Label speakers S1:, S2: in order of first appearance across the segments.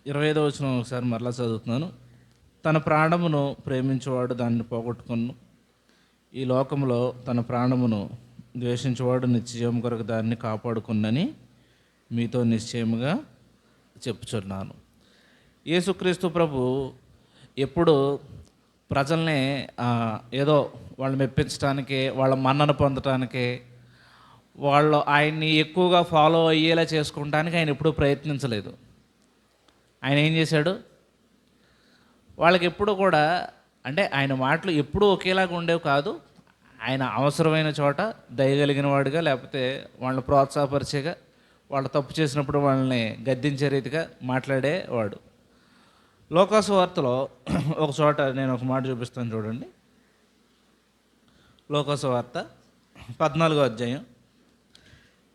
S1: 25వ వచనం ఒకసారి మరలా చదువుతున్నాను. తన ప్రాణమును ప్రేమించేవాడు దాన్ని పోగొట్టుకొను, ఈ లోకంలో తన ప్రాణమును ద్వేషించేవాడు నిత్యజీవం కొరకు దాన్ని కాపాడుకున్నని మీతో నిశ్చయముగా చెప్పుచున్నాను. యేసుక్రీస్తు ప్రభు ఎప్పుడు ప్రజల్ని ఏదో వాళ్ళు మెప్పించడానికే, వాళ్ళ మన్నన పొందటానికే, వాళ్ళు ఆయన్ని ఎక్కువగా ఫాలో అయ్యేలా చేసుకోవడానికి ఆయన ఎప్పుడూ ప్రయత్నించలేదు. ఆయన ఏం చేశాడు? వాళ్ళకి ఎప్పుడు కూడా, అంటే ఆయన మాటలు ఎప్పుడూ ఒకేలాగా ఉండేవి కాదు. ఆయన అవసరమైన చోట దయగలిగిన వాడిగా, లేకపోతే వాళ్ళని ప్రోత్సాహపరిచేగా, వాళ్ళు తప్పు చేసినప్పుడు వాళ్ళని గద్దించే రీతిగా మాట్లాడేవాడు. లోకాసు వార్తలో ఒక చోట నేను ఒక మాట చూపిస్తాను చూడండి. లోకాసు వార్త 14వ అధ్యాయం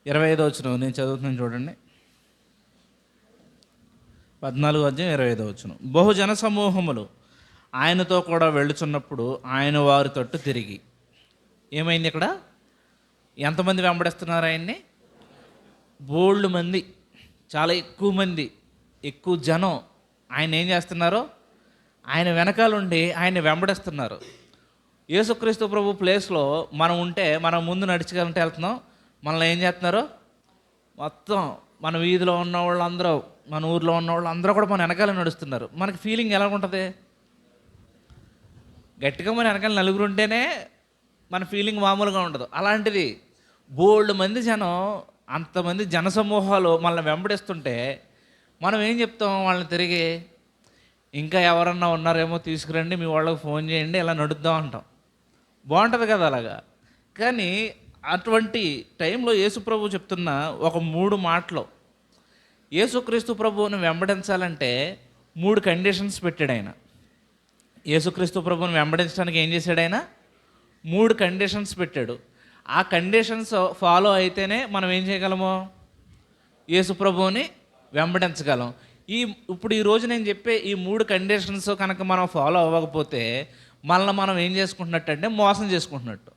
S1: 25వ వచనం నేను చదువుతున్నాను చూడండి. 14వ అధ్యాయం 25వ వచనం. బహుజన సమూహములు ఆయనతో కూడా వెళ్ళుచున్నప్పుడు ఆయన వారి తట్టు తిరిగి. ఏమైంది ఇక్కడ? ఎంతమంది వెంబడిస్తున్నారు ఆయన్ని? బోల్డ్ మంది, చాలా ఎక్కువ మంది, ఎక్కువ జనం ఆయన ఏం చేస్తున్నారు? ఆయన వెనకాలండి ఆయన్ని వెంబడిస్తున్నారు. యేసుక్రీస్తు ప్రభు ప్లేస్లో మనం ఉంటే, మనం ముందు నడిచికెళ్తే వెళ్తున్నాం, మనల్ని ఏం చేస్తున్నారు? మొత్తం మన వీధిలో ఉన్న వాళ్ళందరూ, మన ఊర్లో ఉన్న వాళ్ళందరూ కూడా మన వెనకాల నడుస్తున్నారు. మనకి ఫీలింగ్ ఎలా ఉంటుంది? గట్టిగా మన వెనకాల నలుగురు ఉంటేనే మన ఫీలింగ్ మామూలుగా ఉండదు. అలాంటిది బోల్డ్ మంది జనం, అంతమంది జనసమూహాలు మనల్ని వెంబడిస్తుంటే మనం ఏం చెప్తాం? వాళ్ళని తిరిగి, ఇంకా ఎవరన్నా ఉన్నారేమో తీసుకురండి, మీ వాళ్ళకి ఫోన్ చేయండి, ఇలా నడుద్దాం అంటాం. బాగుంటుంది కదా అలాగా. కానీ అటువంటి టైంలో యేసుప్రభు చెప్తున్న ఒక 3 మాటలు, యేసుక్రీస్తు ప్రభువుని వెంబడించాలంటే 3 కండిషన్స్ పెట్టాడు ఆయన. యేసుక్రీస్తు ప్రభువుని వెంబడించడానికి ఏం చేశాడు ఆయన? 3 కండిషన్స్ పెట్టాడు. ఆ కండిషన్స్ ఫాలో అయితేనే మనం ఏం చేయగలము? యేసు ప్రభువుని వెంబడించగలం. ఇప్పుడు ఈరోజు నేను చెప్పే ఈ 3 కండిషన్స్ కనుక మనం ఫాలో అవ్వకపోతే మనల్ని మనం ఏం చేసుకుంటున్నట్టు అంటే మోసం చేసుకుంటున్నట్టు.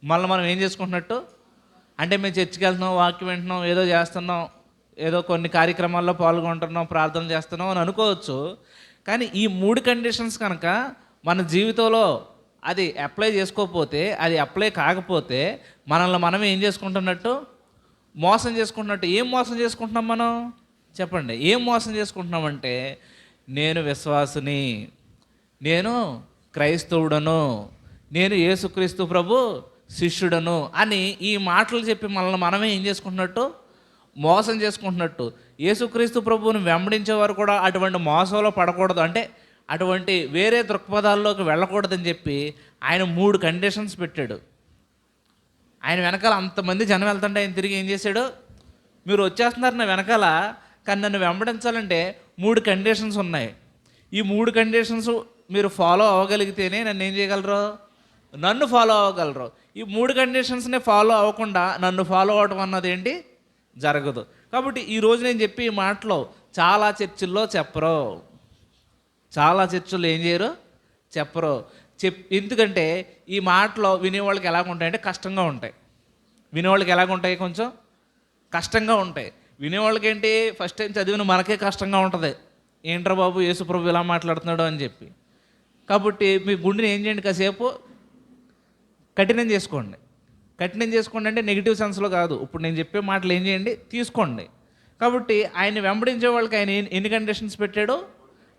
S1: మనల్ని మనం ఏం చేసుకుంటున్నట్టు అంటే, మేము చర్చికి వెళ్తున్నాం, వాక్యం వింటున్నాం, ఏదో చేస్తున్నాం, ఏదో కొన్ని కార్యక్రమాల్లో పాల్గొంటున్నాం, ప్రార్థన చేస్తున్నాం అని అనుకోవచ్చు. కానీ ఈ 3 కండిషన్స్ కనుక మన జీవితంలో అది అప్లై చేసుకోకపోతే, అది అప్లై కాకపోతే మనల్ని మనం ఏం చేసుకుంటున్నట్టు? మోసం చేసుకుంటున్నట్టు. ఏం మోసం చేసుకుంటున్నాం మనం? చెప్పండి. ఏం మోసం చేసుకుంటున్నామంటే, నేను విశ్వాసుని, నేను క్రైస్తవుడను, నేను యేసుక్రీస్తు ప్రభు శిష్యుడను అని ఈ మాటలు చెప్పి మనల్ని మనమే ఏం చేసుకుంటున్నట్టు? మోసం చేసుకుంటున్నట్టు. యేసుక్రీస్తు ప్రభువుని వెంబడించేవారు కూడా అటువంటి మోసంలో పడకూడదు, అంటే అటువంటి వేరే దృక్పథాల్లోకి వెళ్ళకూడదని చెప్పి ఆయన 3 కండిషన్స్ పెట్టాడు. ఆయన వెనకాల అంతమంది జనం వెళ్తుంటే ఆయన తిరిగి ఏం చేశాడు? మీరు వచ్చేస్తున్నారు నా వెనకాల, కానీ నన్ను వెంబడించాలంటే 3 కండిషన్స్ ఉన్నాయి. ఈ 3 కండిషన్స్ మీరు ఫాలో అవ్వగలిగితేనే నన్ను ఏం చేయగలరు? నన్ను ఫాలో అవ్వగలరు. ఈ 3 కండిషన్స్ని ఫాలో అవ్వకుండా నన్ను ఫాలో అవ్వటం అన్నది ఏంటి? జరగదు. కాబట్టి ఈరోజు నేను చెప్పి ఈ మాటలో చాలా చర్చిల్లో చెప్పరు, చాలా చర్చిల్లో ఏం చేయరు? చెప్పరు. ఎందుకంటే ఈ మాటలో వినేవాళ్ళకి ఎలాగుంటాయంటే కష్టంగా ఉంటాయి. వినేవాళ్ళకి ఎలాగుంటాయి? కొంచెం కష్టంగా ఉంటాయి. వినేవాళ్ళకి ఏంటి? ఫస్ట్ టైం చదివిన మనకే కష్టంగా ఉంటుంది. ఏంట్రా బాబు యేసుప్రభు ఇలా మాట్లాడుతున్నాడు అని చెప్పి. కాబట్టి మీ గుండెని ఏం చేయండి? కాసేపు కఠినం చేసుకోండి. కఠినం చేసుకోండి అంటే నెగిటివ్ సెన్స్లో కాదు. ఇప్పుడు నేను చెప్పే మాటలు ఏం చేయండి? తీసుకోండి. కాబట్టి ఆయన వెంబడించే వాళ్ళకి ఆయన ఎన్ని కండిషన్స్ పెట్టాడో,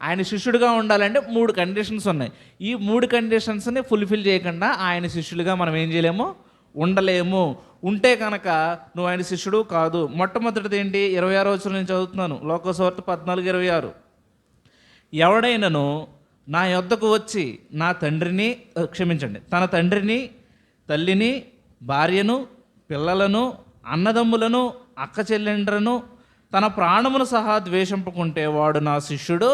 S1: ఆయన శిష్యుడిగా ఉండాలంటే 3 కండిషన్స్ ఉన్నాయి. ఈ 3 కండిషన్స్ని ఫుల్ఫిల్ చేయకుండా ఆయన శిష్యుడిగా మనం ఏం చేయలేము? ఉండలేము. ఉంటే కనుక నువ్వు ఆయన శిష్యుడు కాదు. మొట్టమొదటిది ఏంటి? 26వ వచనం నేను చదువుతున్నాను. లోకాసు వార్త 14:26. ఎవడైనను నా యొద్దకు వచ్చి తన తండ్రిని, తల్లిని, భార్యను, పిల్లలను, అన్నదమ్ములను, అక్క చెల్లెండ్రను, తన ప్రాణమును సహా ద్వేషింపుకుంటే వాడు నా శిష్యుడు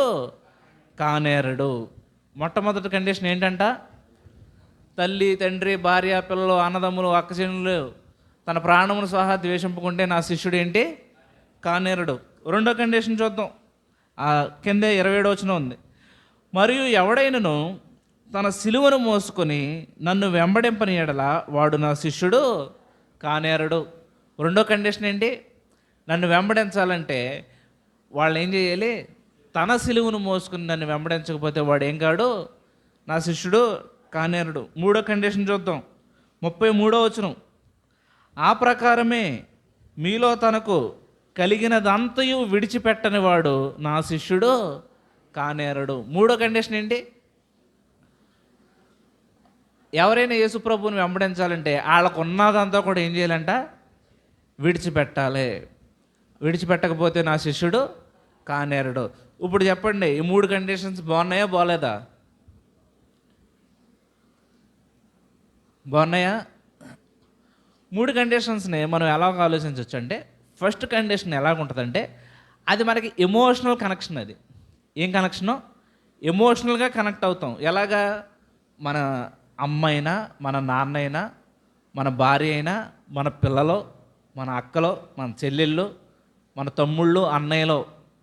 S1: కానేరడు. మొట్టమొదటి కండిషన్ ఏంటంట? తల్లి, తండ్రి, భార్య, పిల్లలు, అన్నదమ్ములు, అక్క చెల్లెలు, తన ప్రాణమును సహా ద్వేషింపుకుంటే నా శిష్యుడు ఏంటి? కానేరడు. రెండో కండిషన్ చూద్దాం. కింద 27వ వచనం ఉంది. మరియు ఎవడైనను తన సిలువను మోసుకొని నన్ను వెంబడింపని ఎడల వాడు నా శిష్యుడు కానేరడు. రెండో కండిషన్ ఏంటి? నన్ను వెంబడించాలంటే వాళ్ళు ఏం చేయాలి? తన సిలువను మోసుకుని నన్ను వెంబడించకపోతే వాడు ఏం కాడు, నా శిష్యుడు కానేరుడు. మూడో కండిషన్ చూద్దాం, 33వ వచనం. ఆ ప్రకారమే మీలో తనకు కలిగినదంతయు విడిచిపెట్టని వాడు నా శిష్యుడు కానేరడు. మూడో కండిషన్ ఏంటి? ఎవరైనా యేసు ప్రభువుని వెంబడించాలంటే వాళ్ళకు ఉన్నదంతా కూడా ఏం చేయాలంట? విడిచిపెట్టాలి. విడిచిపెట్టకపోతే నా శిష్యుడు కానేరడు. ఇప్పుడు చెప్పండి, ఈ 3 కండిషన్స్ బాగున్నాయా బాగలేదా? బాగున్నాయా? 3 కండిషన్స్ని మనం ఎలాగ ఆలోచించవచ్చు అంటే, ఫస్ట్ కండిషన్ ఎలాగుంటుందంటే, అది మనకి ఎమోషనల్ కనెక్షన్. అది ఏం కనెక్షను? ఎమోషనల్గా కనెక్ట్ అవుతాం. ఎలాగా? మన అమ్మ అయినా, మన నాన్న అయినా, మన భార్య అయినా, మన పిల్లలు, మన అక్కలో, మన చెల్లెళ్ళు, మన తమ్ముళ్ళు, అన్నయ్యలో,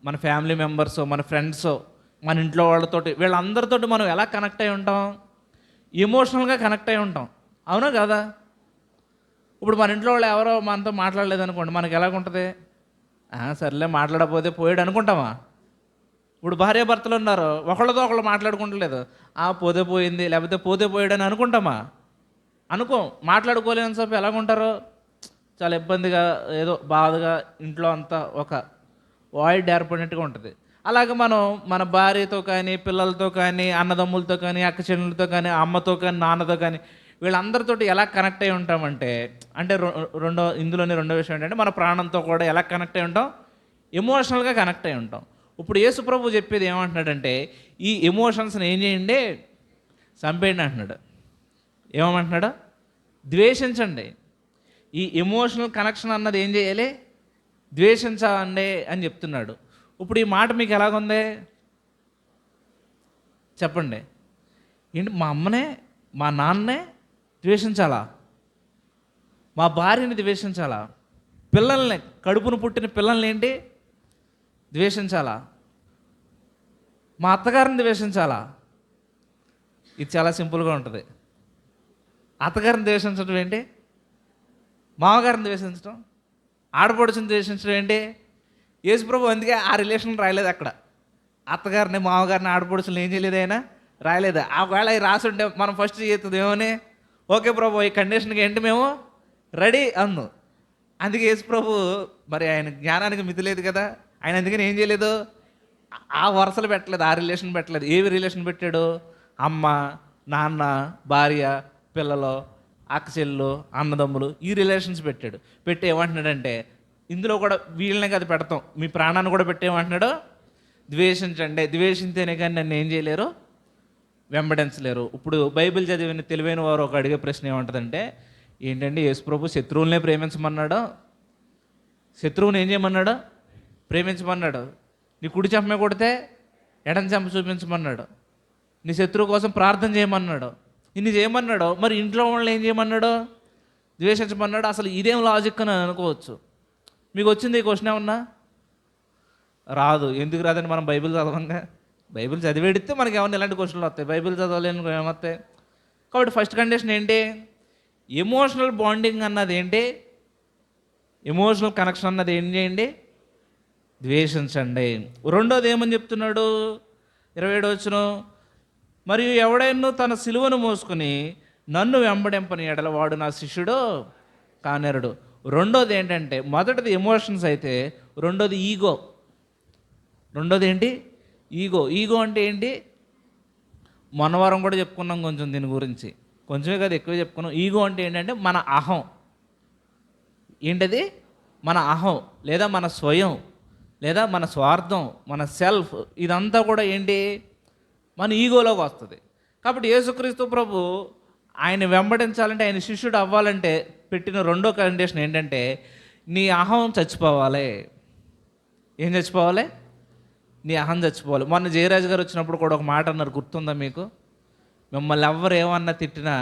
S1: మన ఫ్యామిలీ మెంబర్స్, మన ఫ్రెండ్స్, మన ఇంట్లో వాళ్ళతోటి, వీళ్ళందరితోటి మనం ఎలా కనెక్ట్ అయి ఉంటాం? ఎమోషనల్గా కనెక్ట్ అయి ఉంటాం. అవునా కదా? ఇప్పుడు మన ఇంట్లో వాళ్ళు ఎవరో మనతో మాట్లాడలేదు అనుకోండి, మనకి ఎలాగుంటుంది? సర్లే మాట్లాడకపోతే పోయాడు అనుకుంటామా? ఇప్పుడు భార్యాభర్తలు ఉన్నారు, ఒకళ్ళతో ఒకళ్ళు మాట్లాడుకుంటలేదు, పోతే పోయింది, లేకపోతే పోతే పోయాడని అనుకుంటామా? అనుకోం. మాట్లాడుకోలేని సేపు ఎలాగుంటారు? చాలా ఇబ్బందిగా, ఏదో బాధగా, ఇంట్లో అంతా ఒక వాయిడ్ ఏర్పడినట్టుగా ఉంటుంది. అలాగే మనం మన భార్యతో కానీ, పిల్లలతో కానీ, అన్నదమ్ములతో కానీ, అక్క చెల్లెలతో కానీ, అమ్మతో కానీ, నాన్నతో కానీ, వీళ్ళందరితోటి ఎలా కనెక్ట్ అయి ఉంటామంటే, అంటే ఇందులోనే రెండో విషయం ఏంటంటే, మన ప్రాణంతో కూడా ఎలా కనెక్ట్ అయి ఉంటాం? ఎమోషనల్గా కనెక్ట్ అయి ఉంటాం. ఇప్పుడు యేసు ప్రభు చెప్పేది ఏమంటున్నాడంటే, ఈ ఎమోషన్స్ని ఏం చేయండి? చంపేయండి అంటున్నాడు. ఏమంటున్నాడు? ద్వేషించండి. ఈ ఎమోషనల్ కనెక్షన్ అన్నది ఏం చేయాలి? ద్వేషించాలండి అని చెప్తున్నాడు. ఇప్పుడు ఈ మాట మీకు ఎలాగుంది చెప్పండి? ఏంటి, మా అమ్మనే, మా నాన్నే ద్వేషించాలా? మా భార్యని ద్వేషించాలా? పిల్లల్ని, కడుపును పుట్టిన పిల్లల్ని ఏంటి ద్వేషించాలా? మా అత్తగారిని ద్వేషించాలా? ఇది చాలా సింపుల్గా ఉంటుంది. అత్తగారిని ద్వేషించడం ఏంటి? మామగారిని ద్వేషించడం, ఆడపడుచుని ద్వేషించడం ఏంటి? యేసుప్రభు అందుకే ఆ రిలేషన్ రాయలేదు అక్కడ. అత్తగారిని, మామగారిని, ఆడపడుచుని ఏం చేయలేదు ఆయన, రాయలేదు. ఒకవేళ అవి రాసి ఉంటే మనం ఫస్ట్ చేస్తుంది ఏమని? ఓకే ప్రభు, ఈ కండిషన్కి ఏంటి మేము రెడీ అన్ను. అందుకే యేసుప్రభు మరి ఆయన జ్ఞానానికి మితి లేదు కదా, ఆయన అందుకని ఏం చేయలేదు, ఆ వరుసలు పెట్టలేదు, ఆ రిలేషన్ పెట్టలేదు. ఏవి రిలేషన్ పెట్టాడు? అమ్మ, నాన్న, భార్య, పిల్లలు, అక్క చెల్లు, అన్నదమ్ములు, ఈ రిలేషన్స్ పెట్టాడు. పెట్టి ఏమంటున్నాడంటే, ఇందులో కూడా వీళ్ళనే కదా పెడతాం, మీ ప్రాణాన్ని కూడా పెట్టేమంటున్నాడు, ద్వేషించండి. ద్వేషించేనే కానీ నన్ను ఏం చేయలేరు, వెంబడించలేరు. ఇప్పుడు బైబిల్ చదివిన తెలివైన వారు ఒక అడిగే ప్రశ్న ఏమంటుందంటే, ఏంటంటే యేసుప్రభు శత్రువులనే ప్రేమించమన్నాడు, శత్రువుని ఏం చేయమన్నాడు? ప్రేమించమన్నాడు. నీ కుడి చెంప కొడితే ఎడం చెంప చూపించమన్నాడు. నీ శత్రువు కోసం ప్రార్థన చేయమన్నాడు. ఇన్ని చేయమన్నాడు. మరి ఇంట్లో వాళ్ళని ఏం చేయమన్నాడు? ద్వేషించమన్నాడు. అసలు ఇదేం లాజిక్ అని అనుకోవచ్చు. మీకు వచ్చింది ఈ క్వశ్చన్ ఏమన్నా? రాదు. ఎందుకు రాదని మనం బైబిల్ చదవంగా, బైబిల్ చదివేడితే మనకి ఏమన్నా ఇలాంటి క్వశ్చన్లు వస్తాయి, బైబిల్ చదవలేని ఏమొస్తాయి? కాబట్టి ఫస్ట్ కండిషన్ ఏంటి? ఎమోషనల్ బాండింగ్ అన్నది ఏంటి? ఎమోషనల్ కనెక్షన్ అన్నది ఏం చేయండి? ద్వేషించండి. రెండోది ఏమని చెప్తున్నాడు? 27వ వచనం, మరియు ఎవడైనా తన సిలువను మోసుకుని నన్ను వెంబడింపని ఎడల వాడు నా శిష్యుడు కానేరుడు. రెండోది ఏంటంటే, మొదటిది ఎమోషన్స్ అయితే రెండోది ఈగో. రెండోది ఏంటి? ఈగో. ఈగో అంటే ఏంటి? మొన్న వారం కూడా చెప్పుకున్నాం కొంచెం దీని గురించి, కొంచెమే కదా ఎక్కువ చెప్పుకున్నాం. ఈగో అంటే ఏంటంటే మన అహం. ఏంటది? మన అహం, లేదా మన స్వయం, లేదా మన స్వార్థం, మన సెల్ఫ్, ఇదంతా కూడా ఏంటి? మన ఈగోలోకి వస్తుంది. కాబట్టి యేసుక్రీస్తు ప్రభు ఆయన వెంబడించాలంటే, ఆయన శిష్యుడు అవ్వాలంటే పెట్టిన రెండో కండిషన్ ఏంటంటే, నీ అహం చచ్చిపోవాలి. ఏం చచ్చిపోవాలి? నీ అహం చచ్చిపోవాలి. మొన్న జయరాజు గారు వచ్చినప్పుడు కూడా ఒక మాట అన్నారు, గుర్తుందా మీకు? మిమ్మల్ని ఎవరు ఏమన్నా తిట్టినా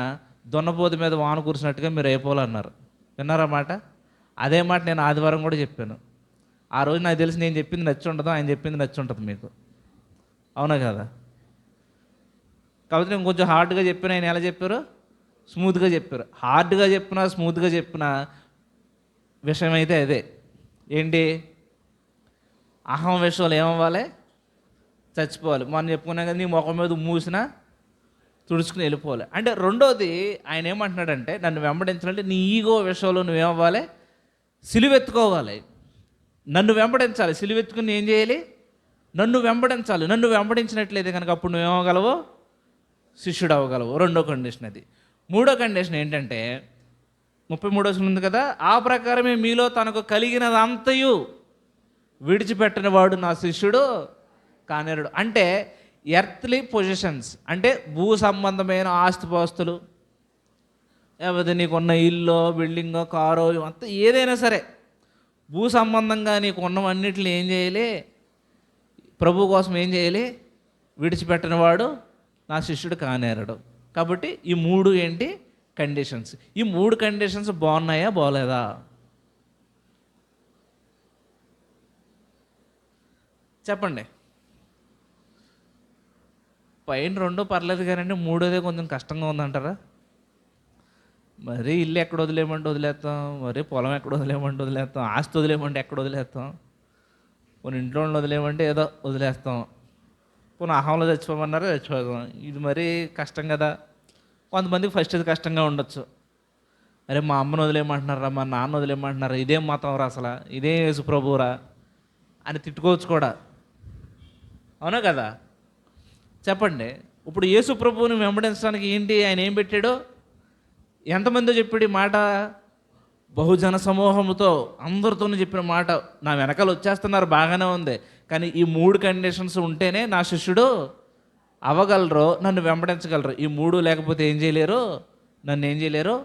S1: దున్నపోతు మీద వాన కురిసినట్టుగా మీరు అయిపోవాలన్నారు. విన్నారా మాట? అదే మాట నేను ఆదివారం కూడా చెప్పాను. ఆ రోజు నాకు తెలిసి నేను చెప్పింది నచ్చి ఉండదు, ఆయన చెప్పింది నచ్చి ఉంటుంది మీకు. అవునా కదా? కాబట్టి నేను కొంచెం హార్డ్గా చెప్పిన, ఆయన ఎలా చెప్పారు? స్మూత్గా చెప్పారు. హార్డ్గా చెప్పినా, స్మూత్గా చెప్పినా విషయం అయితే అదే. ఏంటి? అహం విషయంలో ఏమవ్వాలి? చచ్చిపోవాలి. మనం చెప్పుకున్నాం కదా, నీ ముఖం మీద మూసినా తుడుచుకుని వెళ్ళిపోవాలి. అంటే రెండోది ఆయన ఏమంటున్నాడంటే, నన్ను వెంబడించాలంటే నీ ఈగో విషయంలో నువ్వేమవ్వాలి, సిలువెత్తుకోవాలి. నన్ను వెంబడించాలి. సిలువెత్తుకుని ఏం చేయాలి? నన్ను వెంబడించాలి. నన్ను వెంబడించినట్లయితే కనుక అప్పుడు నువ్వేమవగలవు? శిష్యుడు అవ్వగలవు. రెండో కండిషన్ అది. మూడో కండిషన్ ఏంటంటే 33 ఉంది కదా, ఆ ప్రకారమే మీలో తనకు కలిగినదంతయు విడిచిపెట్టిన వాడు నా శిష్యుడు కానేరుడు. అంటే ఎర్త్లీ పొజిషన్స్, అంటే భూ సంబంధమైన ఆస్తిపాస్తులు, లేకపోతే నీకున్న ఇల్లు, బిల్డింగో, కారో, అంతా ఏదైనా సరే భూ సంబంధంగా నీకు ఉన్నవన్నిటిని ఏం చేయాలి? ప్రభు కోసం ఏం చేయాలి? విడిచిపెట్టిన వాడు నా శిష్యుడు కానేరడు. కాబట్టి ఈ మూడు ఏంటి? కండిషన్స్. ఈ మూడు కండిషన్స్ బాగున్నాయా బాగోలేదా? చెప్పండి. పైన రెండు పర్లేదు కానండి, మూడోదే కొంచెం కష్టంగా ఉందంటారా? మరి ఇల్లు ఎక్కడ వదిలేయమంటే వదిలేస్తాం, మరి పొలం ఎక్కడ వదిలేయమంటే వదిలేస్తాం, ఆస్తి వదిలేయమంటే ఎక్కడ వదిలేస్తాం, కొన్ని ఇంట్లో వదిలేయమంటే ఏదో వదిలేస్తాం, కొన్ని అహంలో చచ్చిపోమన్నారా చచ్చిపోతాం. ఇది మరీ కష్టం కదా. కొంతమందికి ఫస్ట్ ఇది కష్టంగా ఉండొచ్చు. అరే మా అమ్మను వదిలేయమంటున్నారా, మా నాన్న వదిలేయమంటున్నారా, ఇదేం మతం రా అసలు, ఇదేం యేసు ప్రభువురా అని తిట్టుకోవచ్చు కూడా. అవునా కదా? చెప్పండి. ఇప్పుడు యేసు ప్రభువుని వెంబడించడానికి ఏంటి ఆయన ఏం పెట్టాడో? ఎంతమందో చెప్పాడు ఈ మాట? బహుజన సమూహంతో అందరితోనూ చెప్పిన మాట. నా వెనకాల వచ్చేస్తున్నారు, బాగానే ఉంది, కానీ ఈ మూడు కండిషన్స్ ఉంటేనే నా శిష్యుడు అవ్వగలరు, నన్ను వెంబడించగలరు. ఈ మూడు లేకపోతే ఏం చేయలేరు? నన్ను ఏం చేయలేరు?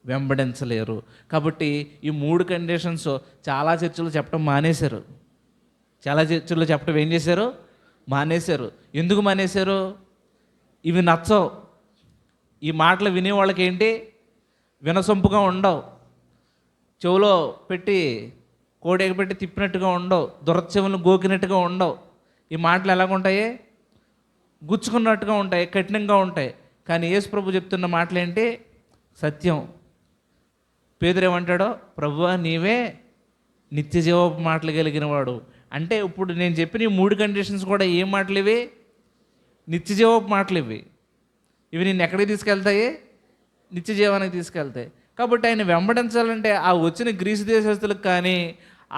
S1: వెంబడించలేరు. కాబట్టి ఈ మూడు కండిషన్స్ చాలా చర్చలు చెప్పడం మానేశారు. చాలా చర్చలు చెప్పడం ఏం చేశారు? మానేశారు. ఎందుకు మానేశారు? ఇవి నచ్చవు. ఈ మాటలు వినేవాళ్ళకి ఏంటి? వినసొంపుగా ఉండవు, చెవులో పెట్టి కోడెగ పెట్టి తిప్పినట్టుగా ఉండవు, దురచెవులను గోకినట్టుగా ఉండవు. ఈ మాటలు ఎలాగుంటాయి? గుచ్చుకున్నట్టుగా ఉంటాయి, కఠినంగా ఉంటాయి. కానీ యేసు ప్రభు చెప్తున్న మాటలు ఏంటి? సత్యం. పేతురు ఏమంటాడో, ప్రభువా నీవే నిత్య జీవపు మాటలు కలిగిన వాడు. అంటే ఇప్పుడు నేను చెప్పిన ఈ మూడు కండిషన్స్ కూడా ఏం మాటలు ఇవి? నిత్య జీవపు మాటలు ఇవి. ఇవి నిన్ను ఎక్కడికి తీసుకెళ్తాయి? నిత్య జీవానికి తీసుకెళ్తాయి. కాబట్టి ఆయన వెంబడించాలంటే ఆ వచ్చిన గ్రీసు దేశస్తులకు కానీ,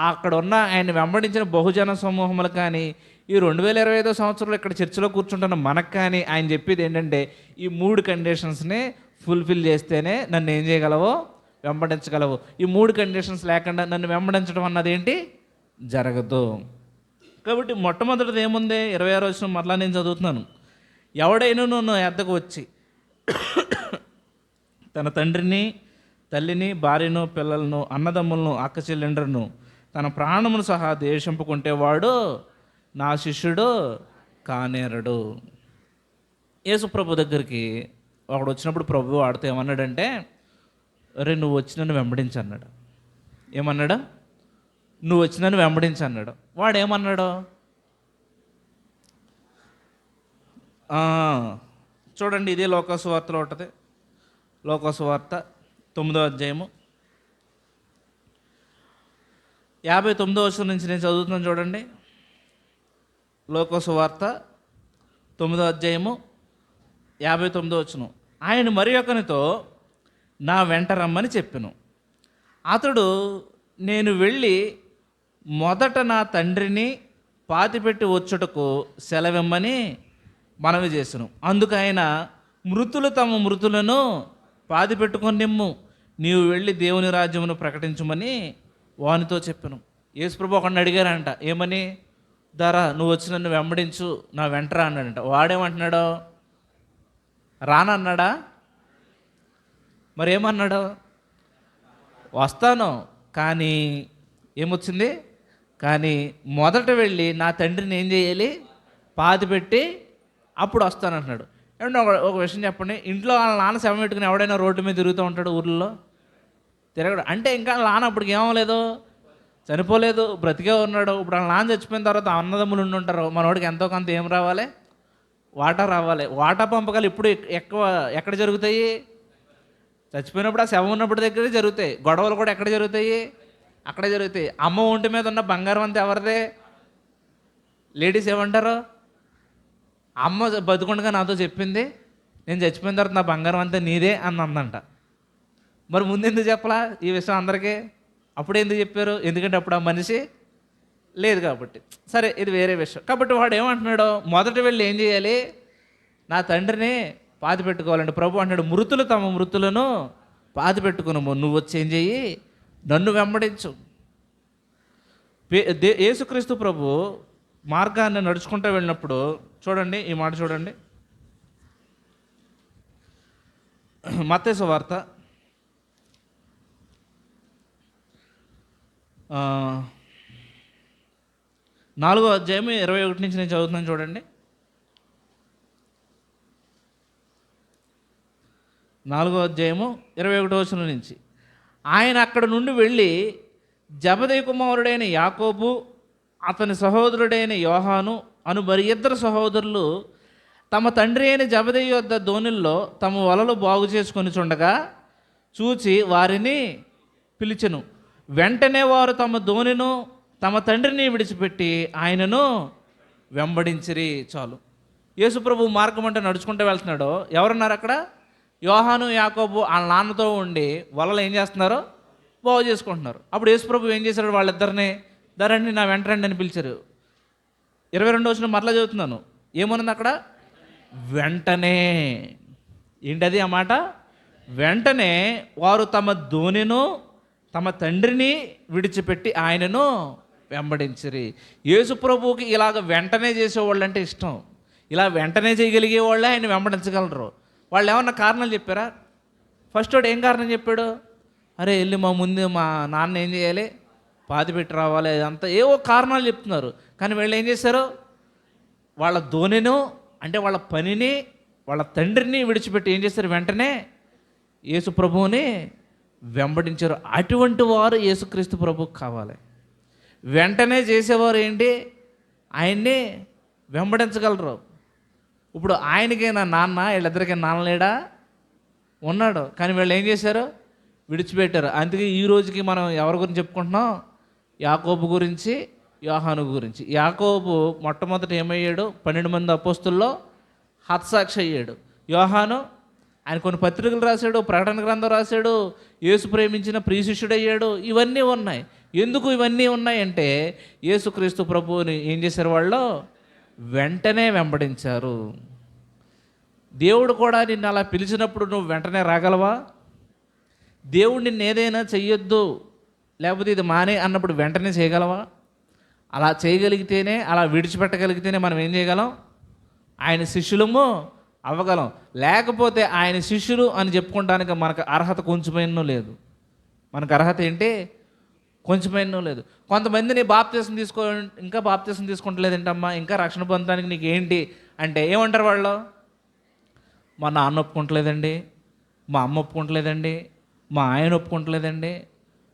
S1: అక్కడ ఉన్న ఆయన వెంబడించిన బహుజన సమూహములకు కానీ, ఈ 2025 సంవత్సరంలో ఇక్కడ చర్చిలో కూర్చుంటున్న మనకు కానీ ఆయన చెప్పేది ఏంటంటే, ఈ మూడు కండిషన్స్ని ఫుల్ఫిల్ చేస్తేనే నన్ను ఏం చేయగలవో? వెంబడించగలవు. ఈ మూడు కండిషన్స్ లేకుండా నన్ను వెంబడించడం అన్నది ఏంటి? జరగదు. కాబట్టి మొట్టమొదటిది ఏముంది? 26వ వచనం మరలా నేను చదువుతున్నాను. ఎవడైనా నా యొద్దకు వచ్చి తన తండ్రిని, తల్లిని, భార్యను, పిల్లలను, అన్నదమ్ములను, అక్క చెల్లెండ్రను, తన ప్రాణమును సహా ద్వేషింపుకుంటే వాడు నా శిష్యుడు కానేరడు. యేసు ప్రభు దగ్గరికి ఒకడు వచ్చినప్పుడు ప్రభు వాడితో ఏమన్నాడంటే, అరే నువ్వు వచ్చి నన్ను వెంబడించు అన్నాడు. ఏమన్నాడు? నువ్వు వచ్చి నన్ను వెంబడించు అన్నాడు. వాడు ఏమన్నాడు? చూడండి, ఇదే లోకాసు వార్తలో ఉంటుంది. లోకాసు వార్త 9వ అధ్యాయము 59వ వచనం నుంచి నేను చదువుతున్నాను. చూడండి, లోకాసు వార్త 9వ అధ్యాయము 59వ వచనం. ఆయన మరి ఒకనితో నా వెంట రమ్మని చెప్పెను. అతడు నేను వెళ్ళి మొదట నా తండ్రిని పాతిపెట్టి వచ్చుటకు సెలవిమ్మని మనవి చేసెను. అందుకు ఆయన, మృతులు తమ మృతులను పాతిపెట్టుకొని నిమ్ము, నీవు వెళ్ళి దేవుని రాజ్యమును ప్రకటించమని వానితో చెప్పెను. యేసుప్రభు ఒకడిని అడిగారంట, ఏమని? ధర నువ్వు వచ్చి నన్ను వెంబడించు, నా వెంటరా అన్నాడంట. వాడేమంటున్నాడు? రానన్నాడా? మరేమన్నాడు? వస్తాను, కానీ ఏమొచ్చింది? కానీ మొదట వెళ్ళి నా తండ్రిని ఏం చేయాలి? పాతిపెట్టి అప్పుడు వస్తానంటున్నాడు. ఏమంటే ఒక విషయం చెప్పండి, ఇంట్లో వాళ్ళ నాన్న శవం పెట్టుకుని ఎవడైనా రోడ్డు మీద తిరుగుతూ ఉంటాడు? ఊర్లో తిరగడు. అంటే ఇంకా నాన్న అప్పటికి ఏమవలేదు, చనిపోలేదు, బ్రతికే ఉన్నాడు. ఇప్పుడు వాళ్ళ నాన్న చచ్చిపోయిన తర్వాత అన్నదమ్ములు ఉండి ఉంటారు. మనోడికి ఎంతో కొంత ఏం రావాలి? వాటా రావాలి. వాటా పంపకాలు ఇప్పుడు ఎక్కడ జరుగుతాయి? చచ్చిపోయినప్పుడు ఆ శవం ఉన్నప్పుడు దగ్గరే జరుగుతాయి. గొడవలు కూడా ఎక్కడ జరుగుతాయి? అక్కడే జరుగుతాయి. అమ్మ ఒంటి మీద ఉన్న బంగారం అంతా ఎవరిదే? లేడీస్ ఏమంటారు? అమ్మ బతుకుండగా నాతో చెప్పింది, నేను చచ్చిపోయిన తర్వాత నా బంగారం అంతా నీదే అని అందంట. మరి ముందు ఎందుకు చెప్పలా ఈ విషయం అందరికీ? అప్పుడు ఎందుకు చెప్పారు? ఎందుకంటే అప్పుడు ఆ మనిషి లేదు కాబట్టి. సరే, ఇది వేరే విషయం. కాబట్టి వాడు ఏమంటున్నాడు, మొదట వెళ్ళి ఏం చేయాలి? నా తండ్రిని పాతి పెట్టుకోవాలండి. ప్రభు అంటాడు, మృతులు తమ మృతులను పాతి పెట్టుకును, నువ్వు వచ్చి ఏం చెయ్యి, నన్ను వెంబడించు. యేసుక్రీస్తు ప్రభు మార్గాన్ని నడుచుకుంటూ వెళ్ళినప్పుడు చూడండి, ఈ మాట చూడండి, మత్తయి సువార్త 4వ అధ్యాయం 21 నుంచి నేను చదువుతున్నాను చూడండి. 4వ అధ్యాయము 21వ వచనం నుంచి. ఆయన అక్కడ నుండి వెళ్ళి జబదయి కుమారుడైన యాకోబు, అతని సహోదరుడైన యోహాను అను మరి ఇద్దరు సహోదరులు తమ తండ్రి అయిన జబదయి యొద్ద దోణిల్లో తమ వలలు బాగు చేసుకొని చుండగా చూచి వారిని పిలిచెను. వెంటనే వారు తమ దోణిను తమ తండ్రిని విడిచిపెట్టి ఆయనను వెంబడించిరి. చాలు. యేసుప్రభు మార్గం అంటే నడుచుకుంటూ వెళ్తున్నాడు. ఎవరున్నారు అక్కడ? యోహాను, యాకోబు వాళ్ళ నాన్నతో ఉండి వలలు ఏం చేస్తున్నారు? బాగు చేసుకుంటున్నారు. అప్పుడు యేసుప్రభు ఏం చేశాడు? వాళ్ళిద్దరిని ధరండి, నా వెంట రండి అని పిలిచారు. 22వ వచనం మరలా చదువుతున్నాను. ఏమన్నది అక్కడ? వెంటనే. ఏంటది ఆ మాట? వెంటనే వారు తమ దోణిను తమ తండ్రిని విడిచిపెట్టి ఆయనను వెంబడించిరి. యేసు ప్రభువుకి ఇలాగ వెంటనే చేసేవాళ్ళు అంటే ఇష్టం. ఇలా వెంటనే చేయగలిగే వాళ్ళే ఆయన వెంబడించగలరు. వాళ్ళు ఏమన్నా కారణాలు చెప్పారా? ఫస్ట్ వాడు ఏం కారణం చెప్పాడు? అరే వెళ్ళి మా ముందు మా నాన్న ఏం చేయాలి, పాతి పెట్టి రావాలి, అంతా ఏవో కారణాలు చెప్తున్నారు. కానీ వీళ్ళు ఏం చేశారు? వాళ్ళ దోణిను అంటే వాళ్ళ పనిని, వాళ్ళ తండ్రిని విడిచిపెట్టి ఏం చేశారు? వెంటనే యేసు ప్రభువుని వెంబడించారు. అటువంటి వారు యేసుక్రీస్తు ప్రభువుకు కావాలి. వెంటనే చేసేవారు ఏంటి? ఆయన్ని వెంబడించగలరు. ఇప్పుడు ఆయనకే నా నాన్న, వీళ్ళిద్దరికీ నాన్న లేడా? ఉన్నాడు. కానీ వీళ్ళు ఏం చేశారు? విడిచిపెట్టారు. అందుకే ఈ రోజుకి మనం ఎవరి గురించి చెప్పుకుంటున్నాం? యాకోబు గురించి, యోహాను గురించి. యాకోబు మొట్టమొదట ఏమయ్యాడు? 12 మంది అపోస్తుల్లో హతసాక్షి అయ్యాడు. యోహాను ఆయన కొన్ని పత్రికలు రాశాడు, ప్రకటన గ్రంథం రాశాడు, యేసు ప్రేమించిన ప్రియశిష్యుడయ్యాడు. ఇవన్నీ ఉన్నాయి. ఎందుకు ఇవన్నీ ఉన్నాయంటే యేసుక్రీస్తు ప్రభువుని ఏం చేశారు? వాళ్ళు వెంటనే వెంబడించారు. దేవుడు కూడా నిన్ను అలా పిలిచినప్పుడు నువ్వు వెంటనే రాగలవా? దేవుడు నిన్ను ఏదైనా చెయ్యొద్దు, లేకపోతే ఇది మానే అన్నప్పుడు వెంటనే చేయగలవా? అలా చేయగలిగితేనే, అలా విడిచిపెట్టగలిగితేనే మనం ఏం చేయగలం? ఆయన శిష్యులము అవ్వగలం. లేకపోతే ఆయన శిష్యులు అని చెప్పుకోవడానికి మనకు అర్హత కొంచెమైనా లేదు. మనకు అర్హత ఏంటి? కొంచెమైనా లేదు. కొంతమందిని ఇంకా బాప్తీసం తీసుకుంటలేదేంటమ్మా, ఇంకా రక్షణ పొందడానికి నీకు ఏంటి అంటే ఏమంటారు వాళ్ళు? మా నాన్న ఒప్పుకుంటలేదండి, మా అమ్మ ఒప్పుకుంటలేదండి, మా ఆయన ఒప్పుకుంటలేదండి,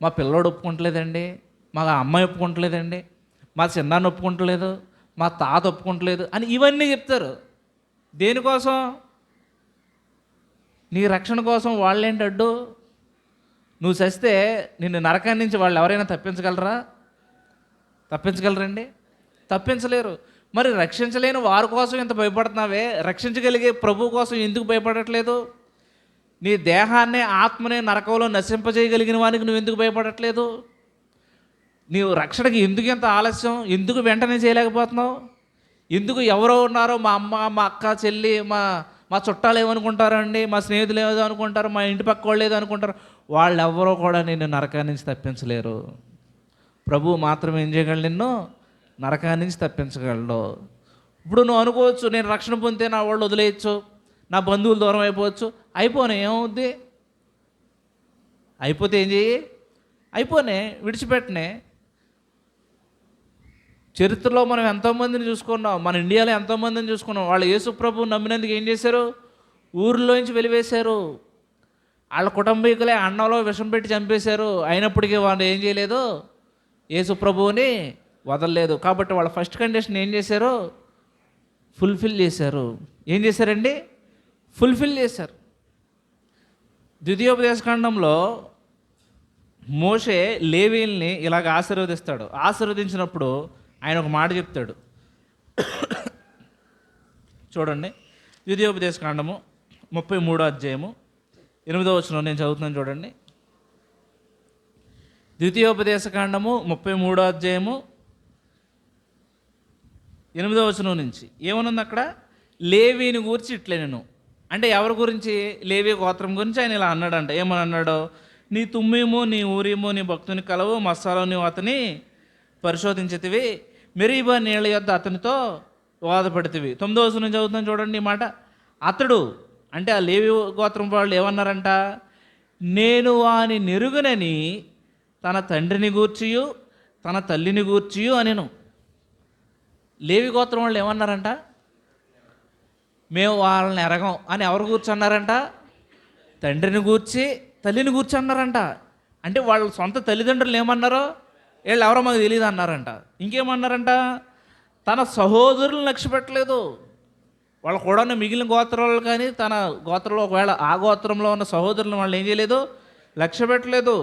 S1: మా పిల్లోడు ఒప్పుకుంటలేదండి, మా అమ్మాయి ఒప్పుకుంటలేదండి, మా చిన్నాన్న ఒప్పుకుంటలేదు, మా తాత ఒప్పుకుంటలేదు అని ఇవన్నీ చెప్తారు. దేనికోసం? నీ రక్షణ కోసం. వాళ్ళేంటి అడ్డు? నువ్వు చస్తే నిన్ను నరకాన్ని నుంచి వాళ్ళు ఎవరైనా తప్పించగలరండి? తప్పించలేరు. మరి రక్షించలేని వారి కోసం ఎంత భయపడుతున్నావే, రక్షించగలిగే ప్రభు కోసం ఎందుకు భయపడట్లేదు? నీ దేహాన్ని, ఆత్మని నరకంలో నశింపజేయగలిగిన వానికి నువ్వు ఎందుకు భయపడట్లేదు? నీవు రక్షణకి ఎందుకు ఎంత ఆలస్యం? ఎందుకు వెంటనే చేయలేకపోతున్నావు? ఎందుకు ఎవరో ఉన్నారో, మా అమ్మ, మా అక్క, చెల్లి, మా చుట్టాలు ఏమనుకుంటారండి, మా స్నేహితులు ఏదో అనుకుంటారు, మా ఇంటి పక్క వాళ్ళు ఏదో అనుకుంటారు, వాళ్ళు ఎవరో కూడా నిన్ను నరకాన్ని నుంచి తప్పించలేరు. ప్రభువు మాత్రం ఏం చేయగలడు? నిన్ను నరకాన్ని నుంచి తప్పించగలడు. ఇప్పుడు నువ్వు అనుకోవచ్చు, నేను రక్షణ పొందితే నా వాళ్ళు వదిలేయచ్చు, నా బంధువులు దూరం అయిపోవచ్చు. అయిపోనే ఏమవుద్ది? అయిపోతే ఏం చెయ్యి? అయిపోనే, విడిచిపెట్టనే. చరిత్రలో మనం ఎంతోమందిని చూసుకున్నాం, మన ఇండియాలో ఎంతోమందిని చూసుకున్నాం. వాళ్ళు యేసు ప్రభువు నమ్మినందుకు ఏం చేశారు? ఊరిలోంచి వెలివేశారు. వాళ్ళ కుటుంబీకులే అన్నంలో విషం పెట్టి చంపేశారు. అయినప్పటికీ వాళ్ళు ఏం చేయలేదు? యేసు ప్రభువుని వదలలేదు. కాబట్టి వాళ్ళ ఫస్ట్ కండిషన్ ఏం చేశారు? ఫుల్ఫిల్ చేశారు. ఏం చేశారండి? ఫుల్ఫిల్ చేశారు. ద్వితీయోపదేశకాండంలో మోషే లేవీల్ని ఇలాగ ఆశీర్వదిస్తాడు. ఆశీర్వదించినప్పుడు ఆయన ఒక మాట చెప్తాడు. చూడండి, ద్వితీయోపదేశ కాండము 33వ అధ్యాయము 8వ వచనం నేను చదువుతున్నాను చూడండి. ద్వితీయోపదేశ కాండము 33వ అధ్యాయము 8వ వచనం నుంచి ఏమనుంది అక్కడ? లేవీని గూర్చి ఇట్లే నేను, అంటే ఎవరి గురించి? లేవీ గోత్రం గురించి ఆయన ఇలా అన్నాడంట. ఏమని అన్నాడు? నీ తుమ్మీము, నీ ఊరీము, నీ భక్తుని కలవు, మసాలో నీవు అతని పరిశోధించితివి, మెరీబా నీళ్ళ యొద్ద అతనితో వాదపడితివి. 9వ వచనం నుంచి చదువుతున్నాను చూడండి ఈ మాట. అతడు అంటే ఆ లేవి గోత్రం వాళ్ళు ఏమన్నారంట? నేను వాని నెరుగునని తన తండ్రిని గూర్చియు తన తల్లిని గూర్చియు అనెను. లేవి గోత్రం వాళ్ళు ఏమన్నారంట? మేము వాళ్ళని ఎరగం అని ఎవరు కూర్చున్నారంట? తండ్రిని గూర్చి తల్లిని గూర్చి అన్నారంట. అంటే వాళ్ళ సొంత తల్లిదండ్రులు ఏమన్నారో వీళ్ళు ఎవరో మాకు తెలియదు అన్నారంట. ఇంకేమన్నారంట? తన సహోదరులను లక్ష్య పెట్టలేదు. వాళ్ళు కూడా మిగిలిన గోత్రాలు కానీ తన గోత్రంలో ఒకవేళ ఆ గోత్రంలో ఉన్న సహోదరులను వాళ్ళు ఏం చేయలేదు? లక్ష్య పెట్టలేదు.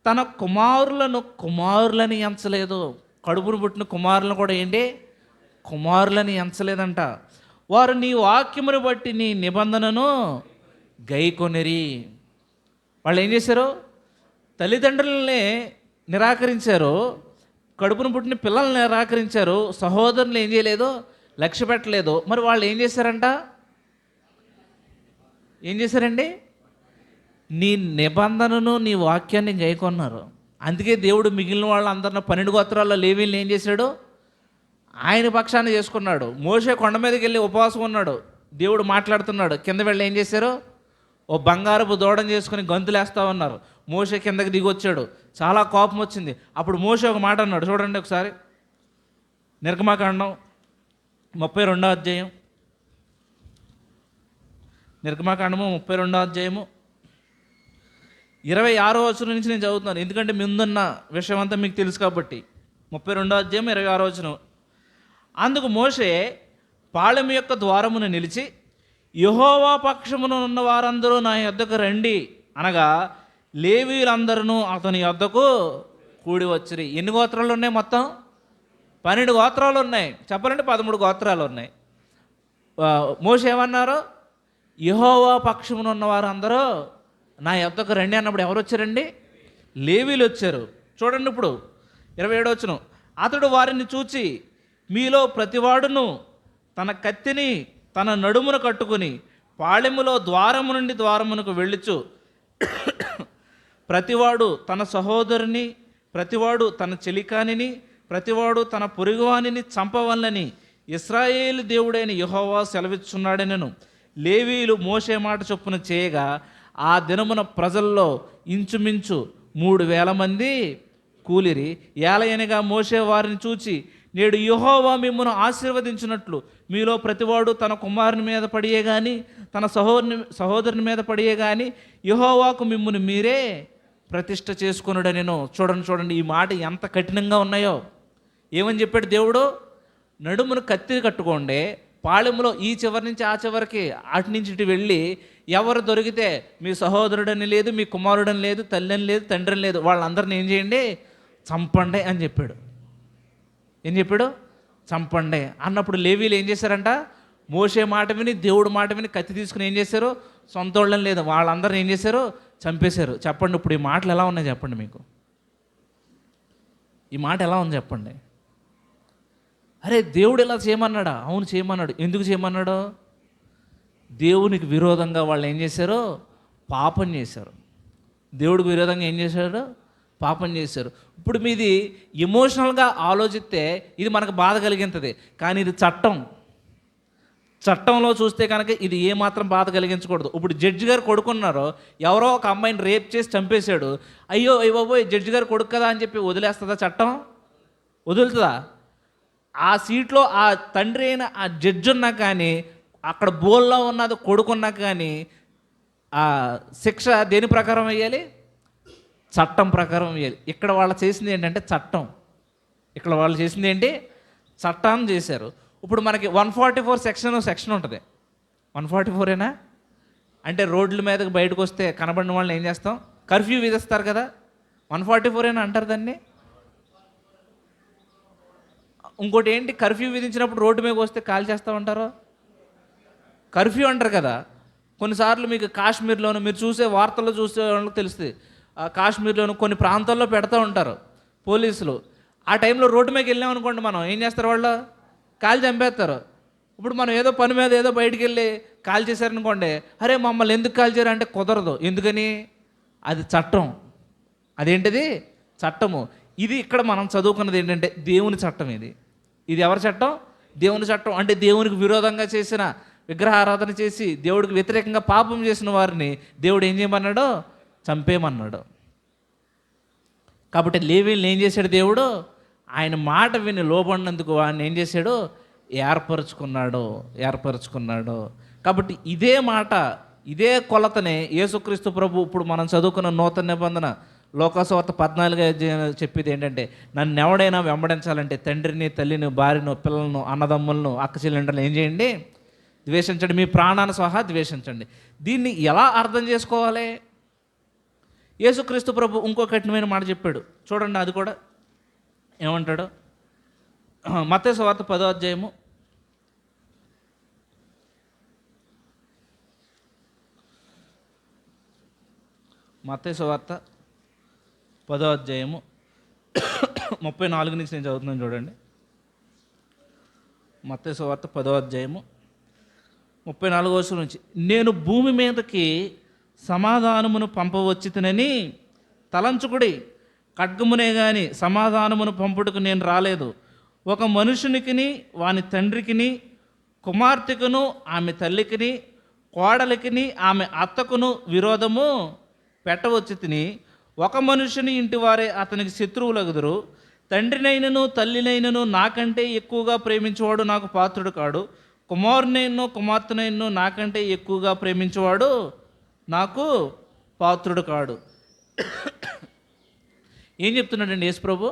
S1: తన కుమారులని ఎంచలేదు. కడుపును పుట్టిన కుమారులను కూడా ఏంటి? కుమారులని ఎంచలేదంట. వారు నీ వాక్యమును బట్టి నీ నిబంధనను గైకొనిరి. వాళ్ళు ఏం చేశారు? తల్లిదండ్రులనే నిరాకరించారు, కడుపును పుట్టిన పిల్లల్ని నిరాకరించారు, సహోదరులు ఏం చేయలేదు? లక్ష్య పెట్టలేదు. మరి వాళ్ళు ఏం చేశారంట? ఏం చేశారండి? నీ నిబంధనను నీ వాక్యాన్ని గైకొన్నారు. అందుకే దేవుడు మిగిలిన వాళ్ళందరిని 12 గోత్రాల్లో లేవీల్ని ఏం చేశాడు? ఆయన పక్షాన్ని చేసుకున్నాడు. మోషే కొండ మీదకి వెళ్ళి ఉపవాసం ఉన్నాడు, దేవుడు మాట్లాడుతున్నాడు. కింద వెళ్ళి ఏం చేశారు? ఓ బంగారపు దూడం చేసుకుని గంతులేస్తా ఉన్నారు. మోషే కిందకి దిగి వచ్చాడు, చాలా కోపం వచ్చింది. అప్పుడు మోషే ఒక మాట అన్నాడు చూడండి ఒకసారి. నిర్గమాకాండం 32వ అధ్యాయం, నిర్గమాకాండము 32వ అధ్యాయము 26వ వచనం నుంచి నేను చదువుతున్నాను, ఎందుకంటే ముందున్న విషయం అంతా మీకు తెలుసు కాబట్టి. 32వ అధ్యాయం 26వ వచనం. అందుకు మోషే పాళెము యొక్క ద్వారమును నిలిచి, యెహోవా పక్షమున ఉన్న వారందరూ నా యొద్దకు రండి అనగా లేవీలందరూ అతని యొద్దకు కూడి వచ్చిరి. ఎన్ని గోత్రాలు ఉన్నాయి? మొత్తం 12 గోత్రాలు ఉన్నాయి. చెప్పాలంటే 13 గోత్రాలు ఉన్నాయి. మోషే ఏమన్నారు? యెహోవా పక్షమున ఉన్న వారందరూ నా యొద్దకు రండి అన్నప్పుడు ఎవరు వచ్చారండి? లేవీలు వచ్చారు. చూడండి ఇప్పుడు 27వ వచనం. అతడు వారిని చూచి, మీలో ప్రతివాడును తన కత్తిని తన నడుమును కట్టుకుని పాళెములో ద్వారము నుండి ద్వారమునకు వెళ్ళుచు, ప్రతివాడు తన సహోదరుని, ప్రతివాడు తన చెలికానిని, ప్రతివాడు తన పొరుగువానిని చంపవల్లని ఇశ్రాయేలు దేవుడైన యెహోవా సెలవిచ్చున్నాడనెను. లేవీలు మోషే మాట చొప్పున చేయగా ఆ దినమున ప్రజల్లో ఇంచుమించు 3000 మంది కూలిరి. ఏలయనగా మోషే వారిని చూచి, నేడు యెహోవా మిమ్మును ఆశీర్వదించినట్లు మీలో ప్రతివాడు తన కుమారుని మీద పడియే కానీ తన సహోదరుని మీద పడియే కానీ యెహోవాకు మిమ్మును మీరే ప్రతిష్ఠ చేసుకొనుడనెను. చూడండి ఈ మాట ఎంత కఠినంగా ఉన్నాయో. ఏమని చెప్పాడు దేవుడు? నడుమును కత్తి కట్టుకోండి, పాళెములో ఈ చివరి నుంచి ఆ చివరికి అటు నుంచి ఇటు వెళ్ళి ఎవరు దొరికితే మీ సహోదరుడని లేదు, మీ కుమారుడని లేదు, తల్లిని లేదు, తండ్రిని లేదు, వాళ్ళందరిని ఏం చేయండి? చంపండి అని చెప్పాడు. ఏం చెప్పాడు? చంపండి అన్నప్పుడు లేవీలు ఏం చేశారంట? మోషే మాట విని, దేవుడు మాట విని కత్తి తీసుకుని ఏం చేశారు? సొంత వాళ్ళని లేదు, వాళ్ళందరిని ఏం చేశారు? చంపేశారు. చెప్పండి ఇప్పుడు ఈ మాటలు ఎలా ఉన్నాయి చెప్పండి. మీకు ఈ మాట ఎలా ఉంది చెప్పండి. అరే దేవుడు ఇలా చేయమన్నాడా? అవును చేయమన్నాడు. ఎందుకు చేయమన్నాడు? దేవునికి విరోధంగా వాళ్ళు ఏం చేశారు? పాపం చేశారు. దేవుడికి విరోధంగా ఏం చేశారు? పాపం చేశారు. ఇప్పుడు మీది ఎమోషనల్గా ఆలోచిస్తే ఇది మనకు బాధ కలిగింతుంది, కానీ ఇది చట్టంలో చూస్తే కనుక ఇది ఏమాత్రం బాధ కలిగించకూడదు. ఇప్పుడు జడ్జి గారు కొడుకున్నారో ఎవరో ఒక అమ్మాయిని రేప్ చేసి చంపేశాడు, అయ్యో అయ్యబాబోయ్ జడ్జి గారు కొడుకు కదా అని చెప్పి వదిలేస్తుందా చట్టం? వదులుతుందా? ఆ సీట్లో ఆ తండ్రి అయిన ఆ జడ్జి ఉన్నా కానీ, అక్కడ బోల్లో ఉన్నది కొడుకున్నా కానీ ఆ శిక్ష దేని ప్రకారం వేయాలి? చట్టం ప్రకారం వేయాలి. ఇక్కడ వాళ్ళు చేసింది ఏంటంటే చట్టం. ఇక్కడ వాళ్ళు చేసింది ఏంటి? చట్టాన్ని చేశారు. ఇప్పుడు మనకి 144 సెక్షన్ ఉంటుంది. 144ఏనా? అంటే రోడ్ల మీదకి బయటకు వస్తే కనబడిన వాళ్ళని ఏం చేస్తాం? కర్ఫ్యూ విధిస్తారు కదా. 144ఏనా అంటారు దాన్ని. ఇంకోటి ఏంటి? కర్ఫ్యూ విధించినప్పుడు రోడ్డు మీదకి వస్తే కాల్ చేస్తామంటారు. కర్ఫ్యూ అంటారు కదా. కొన్నిసార్లు మీకు కాశ్మీర్లోను మీరు చూసే వార్తల్లో చూసే వాళ్ళకి తెలుస్తుంది. కాశ్మీర్లోను కొన్ని ప్రాంతాల్లో పెడతా ఉంటారు పోలీసులు. ఆ టైంలో రోడ్డు మీదకి వెళ్ళాం అనుకోండి, మనం ఏం చేస్తారు, వాళ్ళు కాల్ చంపేస్తారు. ఇప్పుడు మనం ఏదో పని మీద ఏదో బయటికి వెళ్ళి కాల్ చేశారనుకోండి, అరే మమ్మల్ని ఎందుకు కాల్ చేయరు అంటే కుదరదు. ఎందుకని? అది చట్టం. అదేంటిది? చట్టము. ఇది ఇక్కడ మనం చదువుకున్నది ఏంటంటే దేవుని చట్టం. ఇది ఎవరి చట్టం? దేవుని చట్టం. అంటే దేవునికి విరోధంగా చేసిన విగ్రహారాధన చేసి దేవుడికి వ్యతిరేకంగా పాపం చేసిన వారిని దేవుడు ఏం చేయమన్నాడు? చంపేయమన్నాడు. కాబట్టి లేవీయుల్ని ఏం చేశాడు దేవుడు? ఆయన మాట విని లోబడినందుకు వాడిని ఏం చేశాడు? ఏర్పరచుకున్నాడు. కాబట్టి ఇదే మాట, ఇదే కొలతనే యేసుక్రీస్తు ప్రభు ఇప్పుడు మనం చదువుకున్న నూతన నిబంధన లోకాసువార్త 14 చెప్పేది ఏంటంటే, నన్ను ఎవడైనా వెంబడించాలంటే తండ్రిని, తల్లిని, భార్యను, పిల్లలను, అన్నదమ్ములను, అక్క చెల్లెండ్రులను ఏం చేయండి? ద్వేషించండి. మీ ప్రాణాన్ని సహా ద్వేషించండి. దీన్ని ఎలా అర్థం చేసుకోవాలి? యేసుక్రీస్తు ప్రభు ఇంకో కఠినమైన మాట చెప్పాడు చూడండి. అది కూడా ఏమంటాడు? మత్తయి సువార్త 10వ అధ్యాయము 34 నుంచి నేను చదువుతున్నాను చూడండి. మత్తయి సువార్త 10వ అధ్యాయము 34 నుంచి, నేను భూమి మీదకి సమాధానమును పంపవచ్చితినని తలంచుకుడి, ఖడ్గమునే గాని సమాధానమును పంపుటకు నేను రాలేదు. ఒక మనుషునికిని వాని తండ్రికిని, కుమార్తెకును ఆమె తల్లికిని, కోడలికిని ఆమె అత్తకును విరోధము పెట్టవచ్చి తిని, ఒక మనుషుని ఇంటి వారే అతనికి శత్రువులగుదురు. తండ్రినైనను తల్లినైనను నాకంటే ఎక్కువగా ప్రేమించేవాడు నాకు పాత్రుడు కాడు. కుమారునైనను కుమార్తెనైనను నాకంటే ఎక్కువగా ప్రేమించేవాడు నాకు పాత్రుడు కాడు. ఏం చెప్తున్నాడండి యేసు ప్రభు?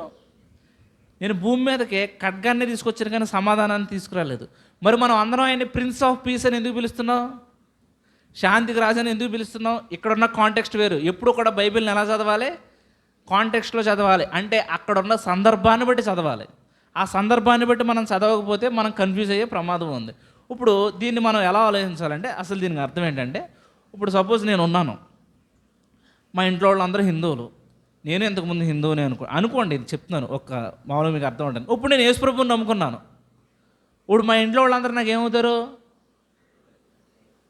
S1: నేను భూమి మీదకే ఖడ్గాన్ని తీసుకొచ్చాను కానీ సమాధానాన్ని తీసుకురాలేదు. మరి మనం అందరం ఆయన్ని ప్రిన్స్ ఆఫ్ పీస్ అని ఎందుకు పిలుస్తున్నాం? శాంతికి రాజని ఎందుకు పిలుస్తున్నాం? ఇక్కడున్న కాంటెక్స్ట్ వేరు. ఎప్పుడు కూడా బైబిల్ని ఎలా చదవాలి? కాంటెక్స్ట్లో చదవాలి. అంటే అక్కడున్న సందర్భాన్ని బట్టి చదవాలి. ఆ సందర్భాన్ని బట్టి మనం చదవకపోతే మనం కన్ఫ్యూజ్ అయ్యే ప్రమాదం ఉంది. ఇప్పుడు దీన్ని మనం ఎలా ఆలోచించాలంటే, అసలు దీనికి అర్థం ఏంటంటే, ఇప్పుడు సపోజ్ నేను ఉన్నాను, మా ఇంట్లో వాళ్ళందరూ హిందువులు, నేను ఇంతకుముందు హిందువునే అనుకోండి. ఇది చెప్తున్నాను ఒక్క మామూలుగా మీకు అర్థం ఉంటుంది. ఇప్పుడు నేను యేసు ప్రభువుని నమ్ముకున్నాను. ఇప్పుడు మా ఇంట్లో వాళ్ళందరూ నాకు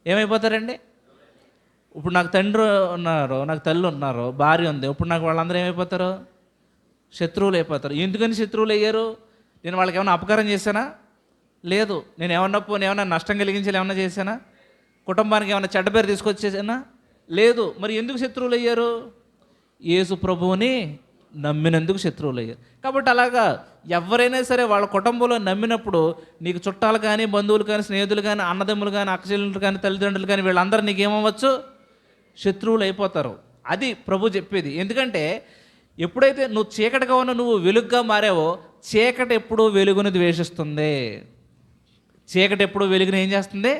S1: ఏమైపోతారండి? ఇప్పుడు నాకు తండ్రి ఉన్నారు, నాకు తల్లి ఉన్నారు, భార్య ఉంది. ఇప్పుడు నాకు వాళ్ళందరూ ఏమైపోతారు? శత్రువులు అయిపోతారు. ఎందుకని శత్రువులు అయ్యారు? నేను వాళ్ళకి ఏమైనా అపకారం చేశానా? లేదు. నేను ఏమన్నా నష్టం కలిగించాలి ఏమన్నా చేశానా? కుటుంబానికి ఏమైనా చెడ్డ పేరు తీసుకొచ్చేసానా? లేదు. మరి ఎందుకు శత్రువులు అయ్యారు? యేసు ప్రభువుని నమ్మినందుకు శత్రువులు అయ్యారు. కాబట్టి అలాగా ఎవరైనా సరే వాళ్ళ కుటుంబంలో నమ్మినప్పుడు నీకు చుట్టాలు కానీ, బంధువులు కానీ, స్నేహితులు కానీ, అన్నదమ్ములు కానీ, అక్కచెల్లెలు కానీ, తల్లిదండ్రులు కానీ, వీళ్ళందరూ నీకేమవ్వచ్చు? శత్రువులు అయిపోతారు. అది ప్రభు చెప్పేది. ఎందుకంటే ఎప్పుడైతే నువ్వు చీకటిగా ఉన్న నువ్వు వెలుగుగా మారావో, చీకటి ఎప్పుడూ వెలుగును ద్వేషిస్తుంది. చీకటి ఎప్పుడూ వెలుగుని ఏం చేస్తుంది?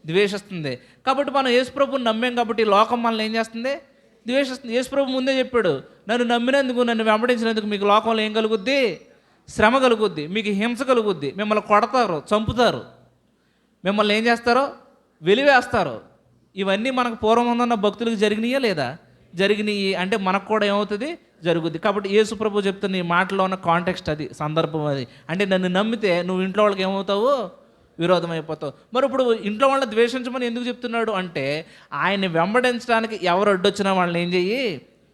S1: ద్వేషిస్తుంది. కాబట్టి మనం యేసుప్రభుని నమ్మాం కాబట్టి లోకం మనల్ని ఏం చేస్తుంది? ద్వేషిస్తుంది. యేసుప్రభు ముందే చెప్పాడు, నన్ను నమ్మినందుకు, నన్ను వెంబడించినందుకు మీకు లోకంలో ఏం కలుగుద్ది? శ్రమ కలుగుద్ది, మీకు హింస కలుగుద్ది, మిమ్మల్ని కొడతారు, చంపుతారు, మిమ్మల్ని ఏం చేస్తారో వెలివేస్తారు. ఇవన్నీ మనకు పూర్వం ఉన్న భక్తులకు జరిగినాయా లేదా? జరిగినాయి. అంటే మనకు కూడా ఏమవుతుంది? జరుగుద్ది. కాబట్టి యేసు ప్రభు చెప్తున్న ఈ మాటలో ఉన్న కాంటెక్స్ట్ అది, సందర్భం అది. అంటే నన్ను నమ్మితే నువ్వు ఇంట్లో వాళ్ళకి ఏమవుతావు? విరోధం అయిపోతావు. మరి ఇప్పుడు ఇంట్లో వాళ్ళని ద్వేషించమని ఎందుకు చెప్తున్నాడు అంటే, ఆయన్ని వెంబడించడానికి ఎవరు అడ్డొచ్చినా వాళ్ళని ఏం చెయ్యి?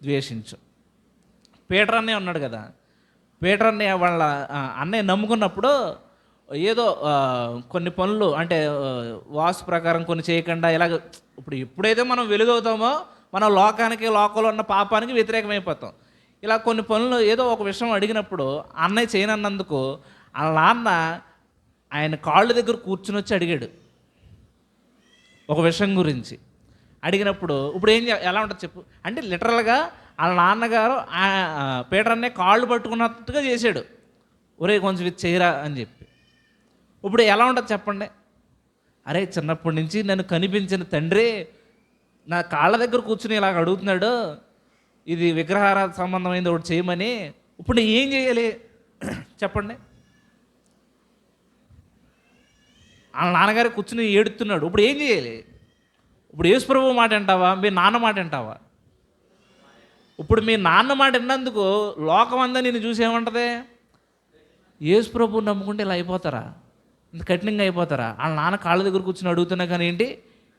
S1: ద్వేషించు. పీటర్ అన్నయ్య ఉన్నాడు కదా, పీటర్ అన్నయ్య వాళ్ళ అన్నయ్య నమ్ముకున్నప్పుడు ఏదో కొన్ని పనులు అంటే వాస్తు ప్రకారం కొన్ని చేయకుండా ఇలాగ, ఇప్పుడు ఎప్పుడైతే మనం వెలుగవుతామో మనం లోకంలో ఉన్న పాపానికి వ్యతిరేకమైపోతాం. ఇలా కొన్ని పనులు ఏదో ఒక విషయం అడిగినప్పుడు అన్నయ్య చేయనన్నందుకు వాళ్ళ నాన్న ఆయన కాళ్ళ దగ్గర కూర్చుని వచ్చి అడిగాడు ఒక విషయం గురించి. అడిగినప్పుడు ఇప్పుడు ఎలా ఉంటుంది చెప్పు? అంటే లిటరల్గా వాళ్ళ నాన్నగారు పీటర్ అన్నయ్య కాళ్ళు పట్టుకున్నట్టుగా చేశాడు, ఒరే కొంచెం ఇది చేయరా అని చెప్పి. ఇప్పుడు ఎలా ఉంటుంది చెప్పండి? అరే చిన్నప్పటి నుంచి నన్ను కనిపించిన తండ్రి నా కాళ్ళ దగ్గర కూర్చుని ఇలాగ అడుగుతున్నాడు, ఇది విగ్రహారాధ సంబంధమైంది ఒకటి చేయమని. ఇప్పుడు నేను ఏం చేయాలి చెప్పండి? వాళ్ళ నాన్నగారు కూర్చుని ఏడుతున్నాడు. ఇప్పుడు ఏం చేయాలి? ఇప్పుడు యేసు ప్రభువు మాట వింటావా, మీ నాన్న మాట వింటావా? ఇప్పుడు మీ నాన్న మాట విన్నందుకు లోకం అంతా నిన్ను చూసి ఏమంటది? యేసు ప్రభువుని నమ్ముకుంటే ఇలా అయిపోతారా, ఇంత కఠినంగా అయిపోతారా, వాళ్ళ నాన్న కాళ్ళ దగ్గర కూర్చుని అడుగుతున్నా కానీ ఏంటి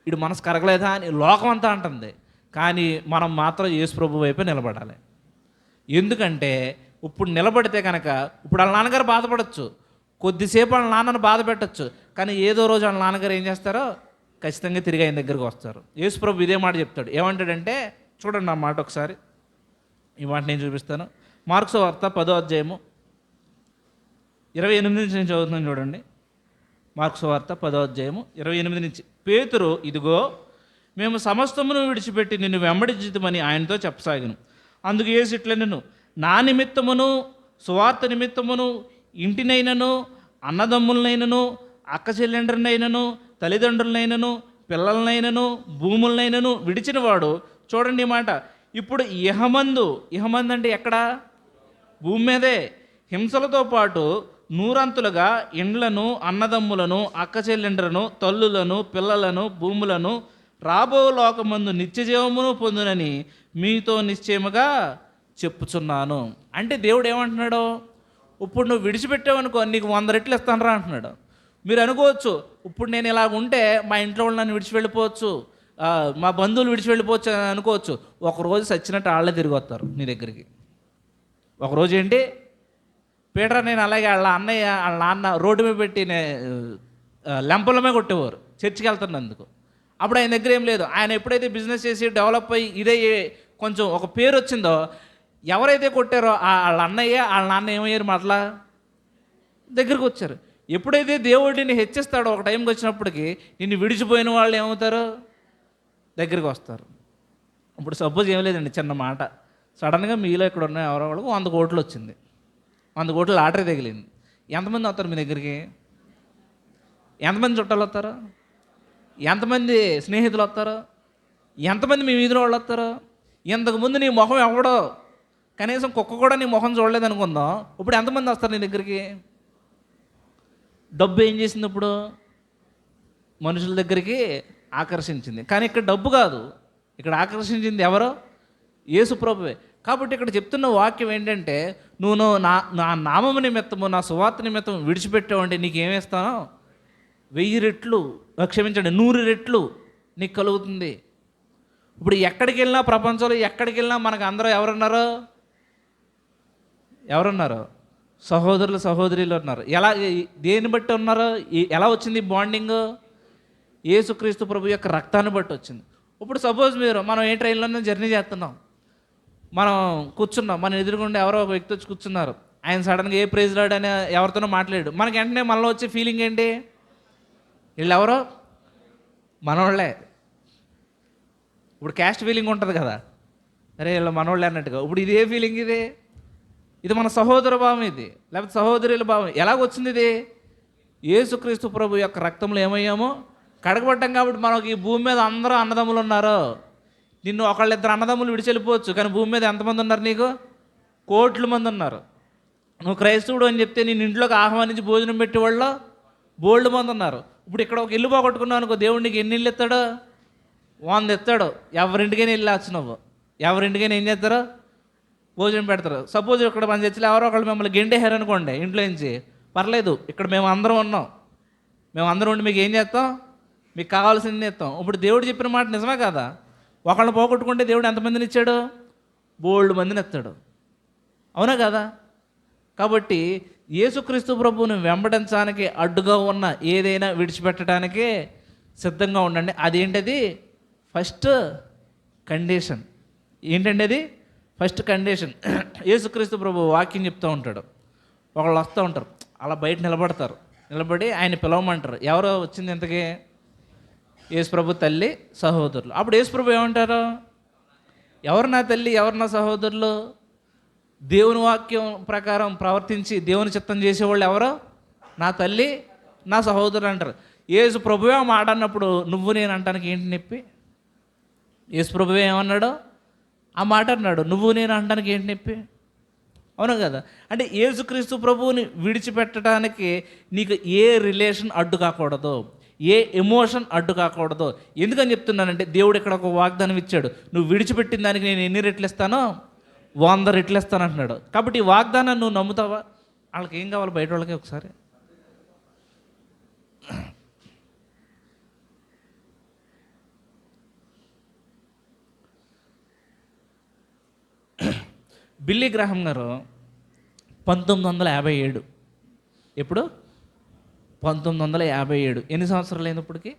S1: ఇటు మనసు కరగలేదా అని లోకం అంతా అంటుంది. కానీ మనం మాత్రం యేసు ప్రభు వైపే నిలబడాలి. ఎందుకంటే ఇప్పుడు నిలబడితే కనుక ఇప్పుడు వాళ్ళ నాన్నగారు బాధపడచ్చు, కొద్దిసేపు వాళ్ళ నాన్నను బాధ పెట్టచ్చు, కానీ ఏదో రోజు వాళ్ళ నాన్నగారు ఏం చేస్తారో ఖచ్చితంగా తిరిగి ఆయన దగ్గరికి వస్తారు. యేసు ప్రభు ఇదే మాట చెప్తాడు. ఏమంటాడంటే చూడండి నా మాట ఒకసారి, ఈ మాట నేను చూపిస్తాను. మార్కు సువార్త 10వ అధ్యాయము 28 నుంచి నేను చదువుతున్నాను చూడండి. మార్కు సువార్త 10వ అధ్యాయము 28 నుంచి. పేతురు, ఇదిగో మేము సమస్తమును విడిచిపెట్టి నిన్ను వెంబడించుమని ఆయనతో చెప్పసాగను. అందుకు యేసు ఇట్లనెను, నా నిమిత్తమును సువార్త నిమిత్తమును ఇంటినైనను అన్నదమ్ములనైనను అక్క చెల్లెండ్రనైనను తల్లిదండ్రులనైనను పిల్లలనైనను భూములనైనను విడిచిన వాడు, చూడండి ఈ మాట, ఇప్పుడు ఇహమందు అంటే ఎక్కడ? భూమి మీదే హింసలతో పాటు 100 అంతులుగా ఇండ్లను అన్నదమ్ములను అక్క చెల్లెండ్రను తల్లులను పిల్లలను భూములను రాబో లోకమందు నిత్యజీవమును పొందునని మీతో నిశ్చయముగా చెప్పుచున్నాను. అంటే దేవుడు ఏమంటున్నాడు? ఇప్పుడు నువ్వు విడిచిపెట్టావనుకో నీకు 100 రెట్లు ఇస్తానరా అంటున్నాడు. మీరు అనుకోవచ్చు, ఇప్పుడు నేను ఇలా ఉంటే మా ఇంట్లో వాళ్ళు నన్ను విడిచి వెళ్ళిపోవచ్చు, మా బంధువులు విడిచి వెళ్ళిపోవచ్చు అని అనుకోవచ్చు. ఒకరోజు సచ్చినట్టు వాళ్ళే తిరిగి వస్తారు నీ దగ్గరికి. ఒకరోజు ఏంటి, పీటర్ నేను అలాగే వాళ్ళ అన్నయ్య వాళ్ళ నాన్న రోడ్డు మీద పెట్టి లెంపలమే కొట్టేవారు చర్చికి వెళ్తున్నందుకు. అప్పుడు ఆయన దగ్గర ఏం లేదు. ఆయన ఎప్పుడైతే బిజినెస్ చేసి డెవలప్ అయ్యి ఇదే కొంచెం ఒక పేరు వచ్చిందో, ఎవరైతే కొట్టారో వాళ్ళ అన్నయ్య వాళ్ళ నాన్న ఏమయ్యారు, మరలా దగ్గరికి వచ్చారు. ఎప్పుడైతే దేవుడిని హెచ్చిస్తాడో ఒక టైంకి వచ్చినప్పటికీ నిన్ను విడిచిపోయిన వాళ్ళు ఏమవుతారు, దగ్గరికి వస్తారు. ఇప్పుడు సపోజ్ ఏం లేదండి, చిన్న మాట, సడన్గా మీలో ఇక్కడ ఉన్న ఎవరో వాళ్ళకు 100 కోట్లు వచ్చింది, 100 కోట్లు లాటరీ తగిలింది. ఎంతమంది వస్తారు మీ దగ్గరికి? ఎంతమంది చుట్టాలు వస్తారు? ఎంతమంది స్నేహితులు వస్తారు? ఎంతమంది మీ వీధిలో వాళ్ళు వస్తారు? ఇంతకుముందు నీ మొహం ఎవడో కనీసం కుక్క కూడా నీ మొహం చూడలేదు అనుకుందాం, ఇప్పుడు ఎంతమంది వస్తారు నీ దగ్గరికి? డబ్బు ఏం చేసింది? ఇప్పుడు మనుషుల దగ్గరికి ఆకర్షించింది. కానీ ఇక్కడ డబ్బు కాదు, ఇక్కడ ఆకర్షించింది ఎవరో? యేసు ప్రభువే. కాబట్టి ఇక్కడ చెప్తున్న వాక్యం ఏంటంటే, నువ్వు నా నామము నిమిత్తము నా సువార్త నిమిత్తం విడిచిపెట్టావంటే నీకేమేస్తానో 1000 రెట్లు, క్షమించండి 100 రెట్లు నీకు కలుగుతుంది. ఇప్పుడు ఎక్కడికి వెళ్ళినా, ప్రపంచంలో ఎక్కడికి వెళ్ళినా మనకు అందరూ ఎవరున్నారు? సహోదరులు సహోదరులు ఉన్నారు. ఎలా, దేన్ని బట్టి ఉన్నారు? ఎలా వచ్చింది బాండింగ్? యేసుక్రీస్తు ప్రభు యొక్క రక్తాన్ని బట్టి వచ్చింది. ఇప్పుడు సపోజ్ మనం ఏ ట్రైన్లోనే జర్నీ చేస్తున్నాం, మనం కూర్చున్నాం, మన ఎదురుగుండా ఎవరో ఒక వ్యక్తి వచ్చి కూర్చున్నారు, ఆయన సడన్గా ఏ ప్రైజ్ లాడ్ అని ఎవరితోనో మాట్లాడాడు, మనకి వెంటనే మనలో వచ్చే ఫీలింగ్ ఏంటి? వీళ్ళు ఎవరో మనోళ్ళే. ఇప్పుడు క్యాస్ట్ ఫీలింగ్ ఉంటుంది కదా, అరే వీళ్ళు మనోళ్ళే అన్నట్టుగా. ఇప్పుడు ఇది ఏ ఫీలింగ్? ఇది మన సహోదర భావం, ఇది లేకపోతే సహోదరుల భావం. ఎలాగొచ్చింది ఇది? యేసుక్రీస్తు ప్రభు యొక్క రక్తంలో ఏమయ్యామో కడగబడ్డాం. కాబట్టి మనకి ఈ భూమి మీద అందరూ అన్నదమ్ములు ఉన్నారు. నిన్ను ఒకళ్ళిద్దరు అన్నదమ్ములు విడిచెళ్ళిపోవచ్చు, కానీ భూమి మీద ఎంతమంది ఉన్నారు? నీకు కోట్ల మంది ఉన్నారు. నువ్వు క్రైస్తవుడు అని చెప్తే నేను ఇంట్లోకి ఆహ్వానించి భోజనం పెట్టేవాళ్ళు బోల్డ్ మంది ఉన్నారు. ఇప్పుడు ఇక్కడ ఒక ఇల్లు పోగొట్టుకున్నావు అనుకో, దేవుడు నీకు ఎన్ని ఇల్లు ఇస్తాడు? 100 ఇస్తాడు. ఎవరింటికైనా వెళ్ళచ్చు, నువ్వు ఎవరింటికైనా ఏం చేస్తారు? భోజనం పెడతారు. సపోజ్ ఇక్కడ మన చర్చిలో ఎవరో ఒకళ్ళు మిమ్మల్ని గెంటేశారు అనుకోండి ఇంట్లో నుంచి, పర్లేదు, ఇక్కడ మేము అందరం ఉన్నాం, మేము అందరం ఉండి మీకు ఏం చేస్తాం? మీకు కావాల్సింది ఇస్తాం. ఇప్పుడు దేవుడు చెప్పిన మాట నిజమే కదా? ఒకళ్ళని పోగొట్టుకుంటే దేవుడు ఎంతమందిని ఇచ్చాడు? బోల్డ్ మందిని ఇస్తాడు, అవునా కదా? కాబట్టి యేసుక్రీస్తు ప్రభువుని వెంబడించడానికి అడ్డుగా ఉన్న ఏదైనా విడిచిపెట్టడానికే సిద్ధంగా ఉండండి. అదేంటది? First condition. ఏంటండి అది? First condition. యేసుక్రీస్తు ప్రభు వాక్యం చెప్తూ ఉంటాడు. ఒకళ్ళు వస్తూ ఉంటారు, అలా బయట నిలబడి ఆయన పిలవమంటారు. ఎవరో వచ్చింది ఇంతకీ? యేసు ప్రభు తల్లి సహోదరులు. అప్పుడు యేసు ప్రభు ఏమంటారు? ఎవరు నా తల్లి, ఎవరు నా సహోదరులు? దేవుని వాక్యం ప్రకారం ప్రవర్తించి దేవుని చిత్తం చేసేవాళ్ళు ఎవరో? నా తల్లి నా సహోదరులు అంటారు. యేసు ప్రభువే మాట అన్నప్పుడు నువ్వు నేను అంటానికి ఏంటి నొప్పి? యేసు ప్రభువే ఏమన్నాడు? ఆ మాట అన్నాడు, నువ్వు నేను అంటానికి ఏంటి నొప్పి? అవును కదా? అంటే యేసుక్రీస్తు ప్రభువుని విడిచిపెట్టడానికి నీకు ఏ రిలేషన్ అడ్డు కాకూడదు, ఏ ఎమోషన్ అడ్డు కాకూడదు. ఎందుకని చెప్తున్నానంటే, దేవుడు ఇక్కడ ఒక వాగ్దానం ఇచ్చాడు, నువ్వు విడిచిపెట్టిన దానికి నేను ఎన్ని రెట్లు ఇస్తానో 100 రెట్లు ఇస్తాను అంటున్నాడు. కాబట్టి ఈ వాగ్దానాన్ని నువ్వు నమ్ముతావా? వాళ్ళకి ఏం కావాలి బయట వాళ్ళకి ఒకసారి బిల్లీ గ్రాహం గారు 1957, ఎప్పుడు 1957, ఎన్ని సంవత్సరాలు అయింది ఇప్పటికి?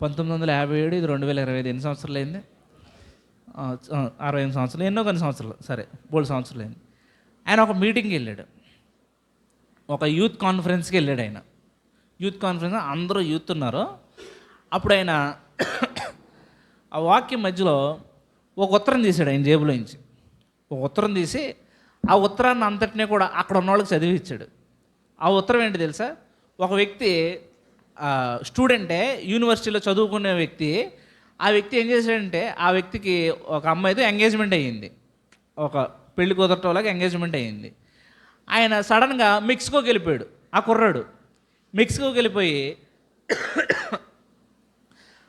S1: 1957, ఇది 2025, ఎన్ని సంవత్సరాలు అయింది? 68 సంవత్సరాలు, ఎన్నో కొన్ని సంవత్సరాలు, సరే 3 సంవత్సరాలు అయింది. ఆయన ఒక మీటింగ్కి వెళ్ళాడు, ఒక యూత్ కాన్ఫరెన్స్కి వెళ్ళాడు. ఆయన యూత్ కాన్ఫరెన్స్, అందరూ యూత్ ఉన్నారు. అప్పుడు ఆయన ఆ వాక్యం మధ్యలో ఒక ఉత్తరం తీశాడు ఆయన జేబులోంచి. ఒక ఉత్తరం తీసి ఆ ఉత్తరాన్ని అంతటినీ కూడా అక్కడ ఉన్న వాళ్ళకి చదివి ఇచ్చాడు. ఆ ఉత్తరం ఏంటి తెలుసా? ఒక వ్యక్తి స్టూడెంటే, యూనివర్సిటీలో చదువుకునే వ్యక్తి. ఆ వ్యక్తి ఏం చేశాడంటే, ఆ వ్యక్తికి ఒక అమ్మాయితో ఎంగేజ్మెంట్ అయ్యింది, ఒక పెళ్లి కుదరటంలాగా ఎంగేజ్మెంట్ అయ్యింది. ఆయన సడన్గా మెక్సికోకి వెళ్ళిపోయాడు. ఆ కుర్రాడు మెక్సికోకి వెళ్ళిపోయి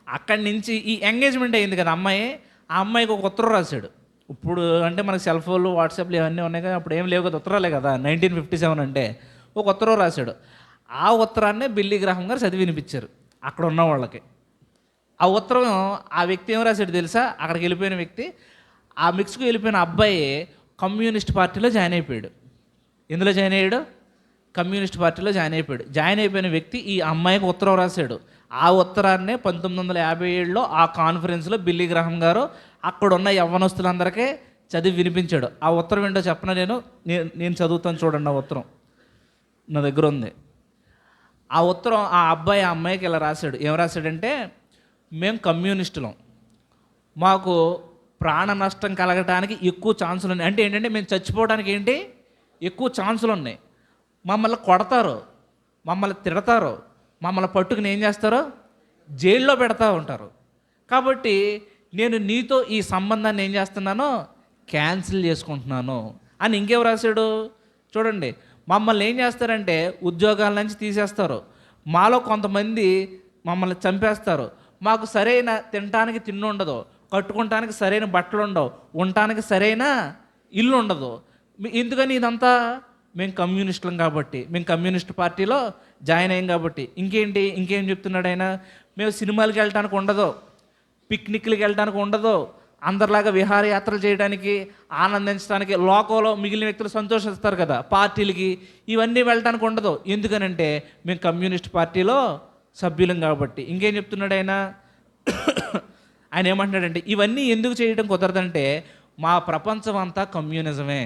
S1: అక్కడి నుంచి ఈ ఎంగేజ్మెంట్ అయ్యింది కదా అమ్మాయి, ఆ అమ్మాయికి ఒక ఉత్తరం రాశాడు. ఇప్పుడు అంటే మనకి సెల్ ఫోన్లు, వాట్సాప్లు ఇవన్నీ ఉన్నాయి కదా, అప్పుడు ఏం లేవు కదా, ఉత్తరాలే కదా 1957 అంటే. ఒక ఉత్తరం రాశాడు. ఆ ఉత్తరాన్నే బిల్లీ గ్రాహం గారు చదివి వినిపించారు అక్కడ ఉన్న వాళ్ళకి. ఆ ఉత్తరం ఆ వ్యక్తి ఏం రాశాడు తెలుసా? అక్కడికి వెళ్ళిపోయిన వ్యక్తి, ఆ మెక్సికో వెళ్ళిపోయిన అబ్బాయి కమ్యూనిస్ట్ పార్టీలో జాయిన్ అయిపోయాడు. ఎందులో జాయిన్ అయ్యాడు? కమ్యూనిస్ట్ పార్టీలో జాయిన్ అయిపోయాడు. జాయిన్ అయిపోయిన వ్యక్తి ఈ అమ్మాయికి ఉత్తరం రాశాడు. ఆ ఉత్తరాన్నే 1957లో ఆ కాన్ఫరెన్స్లో బిల్లీ గ్రాహం గారు అక్కడున్న యవ్వనస్తులందరికీ చదివి వినిపించాడు. ఆ ఉత్తరం ఏంటో చెప్పనా? నేను చదువుతాను చూడండి. ఆ ఉత్తరం నా దగ్గర ఉంది. ఆ ఉత్తరం ఆ అబ్బాయి ఆ అమ్మాయికి ఇలా రాశాడు. ఏం రాశాడంటే, మేము కమ్యూనిస్టులం, మాకు ప్రాణ నష్టం కలగటానికి ఎక్కువ ఛాన్సులు ఉన్నాయి. అంటే ఏంటంటే, మేము చచ్చిపోవడానికి ఏంటి ఎక్కువ ఛాన్సులు ఉన్నాయి. మమ్మల్ని కొడతారు, మమ్మల్ని తిడతారు, మమ్మల్ని పట్టుకుని ఏం చేస్తారో జైల్లో పెడతా ఉంటారు. కాబట్టి నేను నీతో ఈ సంబంధాన్ని ఏం చేస్తున్నానో క్యాన్సిల్ చేసుకుంటున్నాను అని ఇంకేం రాశాడు చూడండి. మమ్మల్ని ఏం చేస్తారంటే ఉద్యోగాల నుంచి తీసేస్తారు, మాలో కొంతమంది మమ్మల్ని చంపేస్తారు, మాకు సరైన తినడానికి తిండి ఉండదు, కట్టుకోవటానికి సరైన బట్టలు ఉండవు, ఉండటానికి సరైన ఇల్లు ఉండదు. ఎందుకని ఇదంతా? మేము కమ్యూనిస్టులం కాబట్టి, మేము కమ్యూనిస్ట్ పార్టీలో జాయిన్ అయ్యాం కాబట్టి. ఇంకేం చెప్తున్నాడు ఆయన? మేము సినిమాలకు వెళ్ళటానికి ఉండదు, పిక్నిక్లకి వెళ్ళడానికి ఉండదు, అందరిలాగా విహారయాత్రలు చేయడానికి, ఆనందించడానికి, లోకంలో మిగిలిన వ్యక్తులు సంతోషిస్తారు కదా పార్టీలకి, ఇవన్నీ వెళ్ళటానికి ఉండదు. ఎందుకనంటే మేము కమ్యూనిస్ట్ పార్టీలో సభ్యులం కాబట్టి. ఇంకేం చెప్తున్నాడు ఆయన? ఆయన ఏమంటున్నాడంటే, ఇవన్నీ ఎందుకు చేయడం కుదరదంటే మా ప్రపంచం అంతా కమ్యూనిజమే,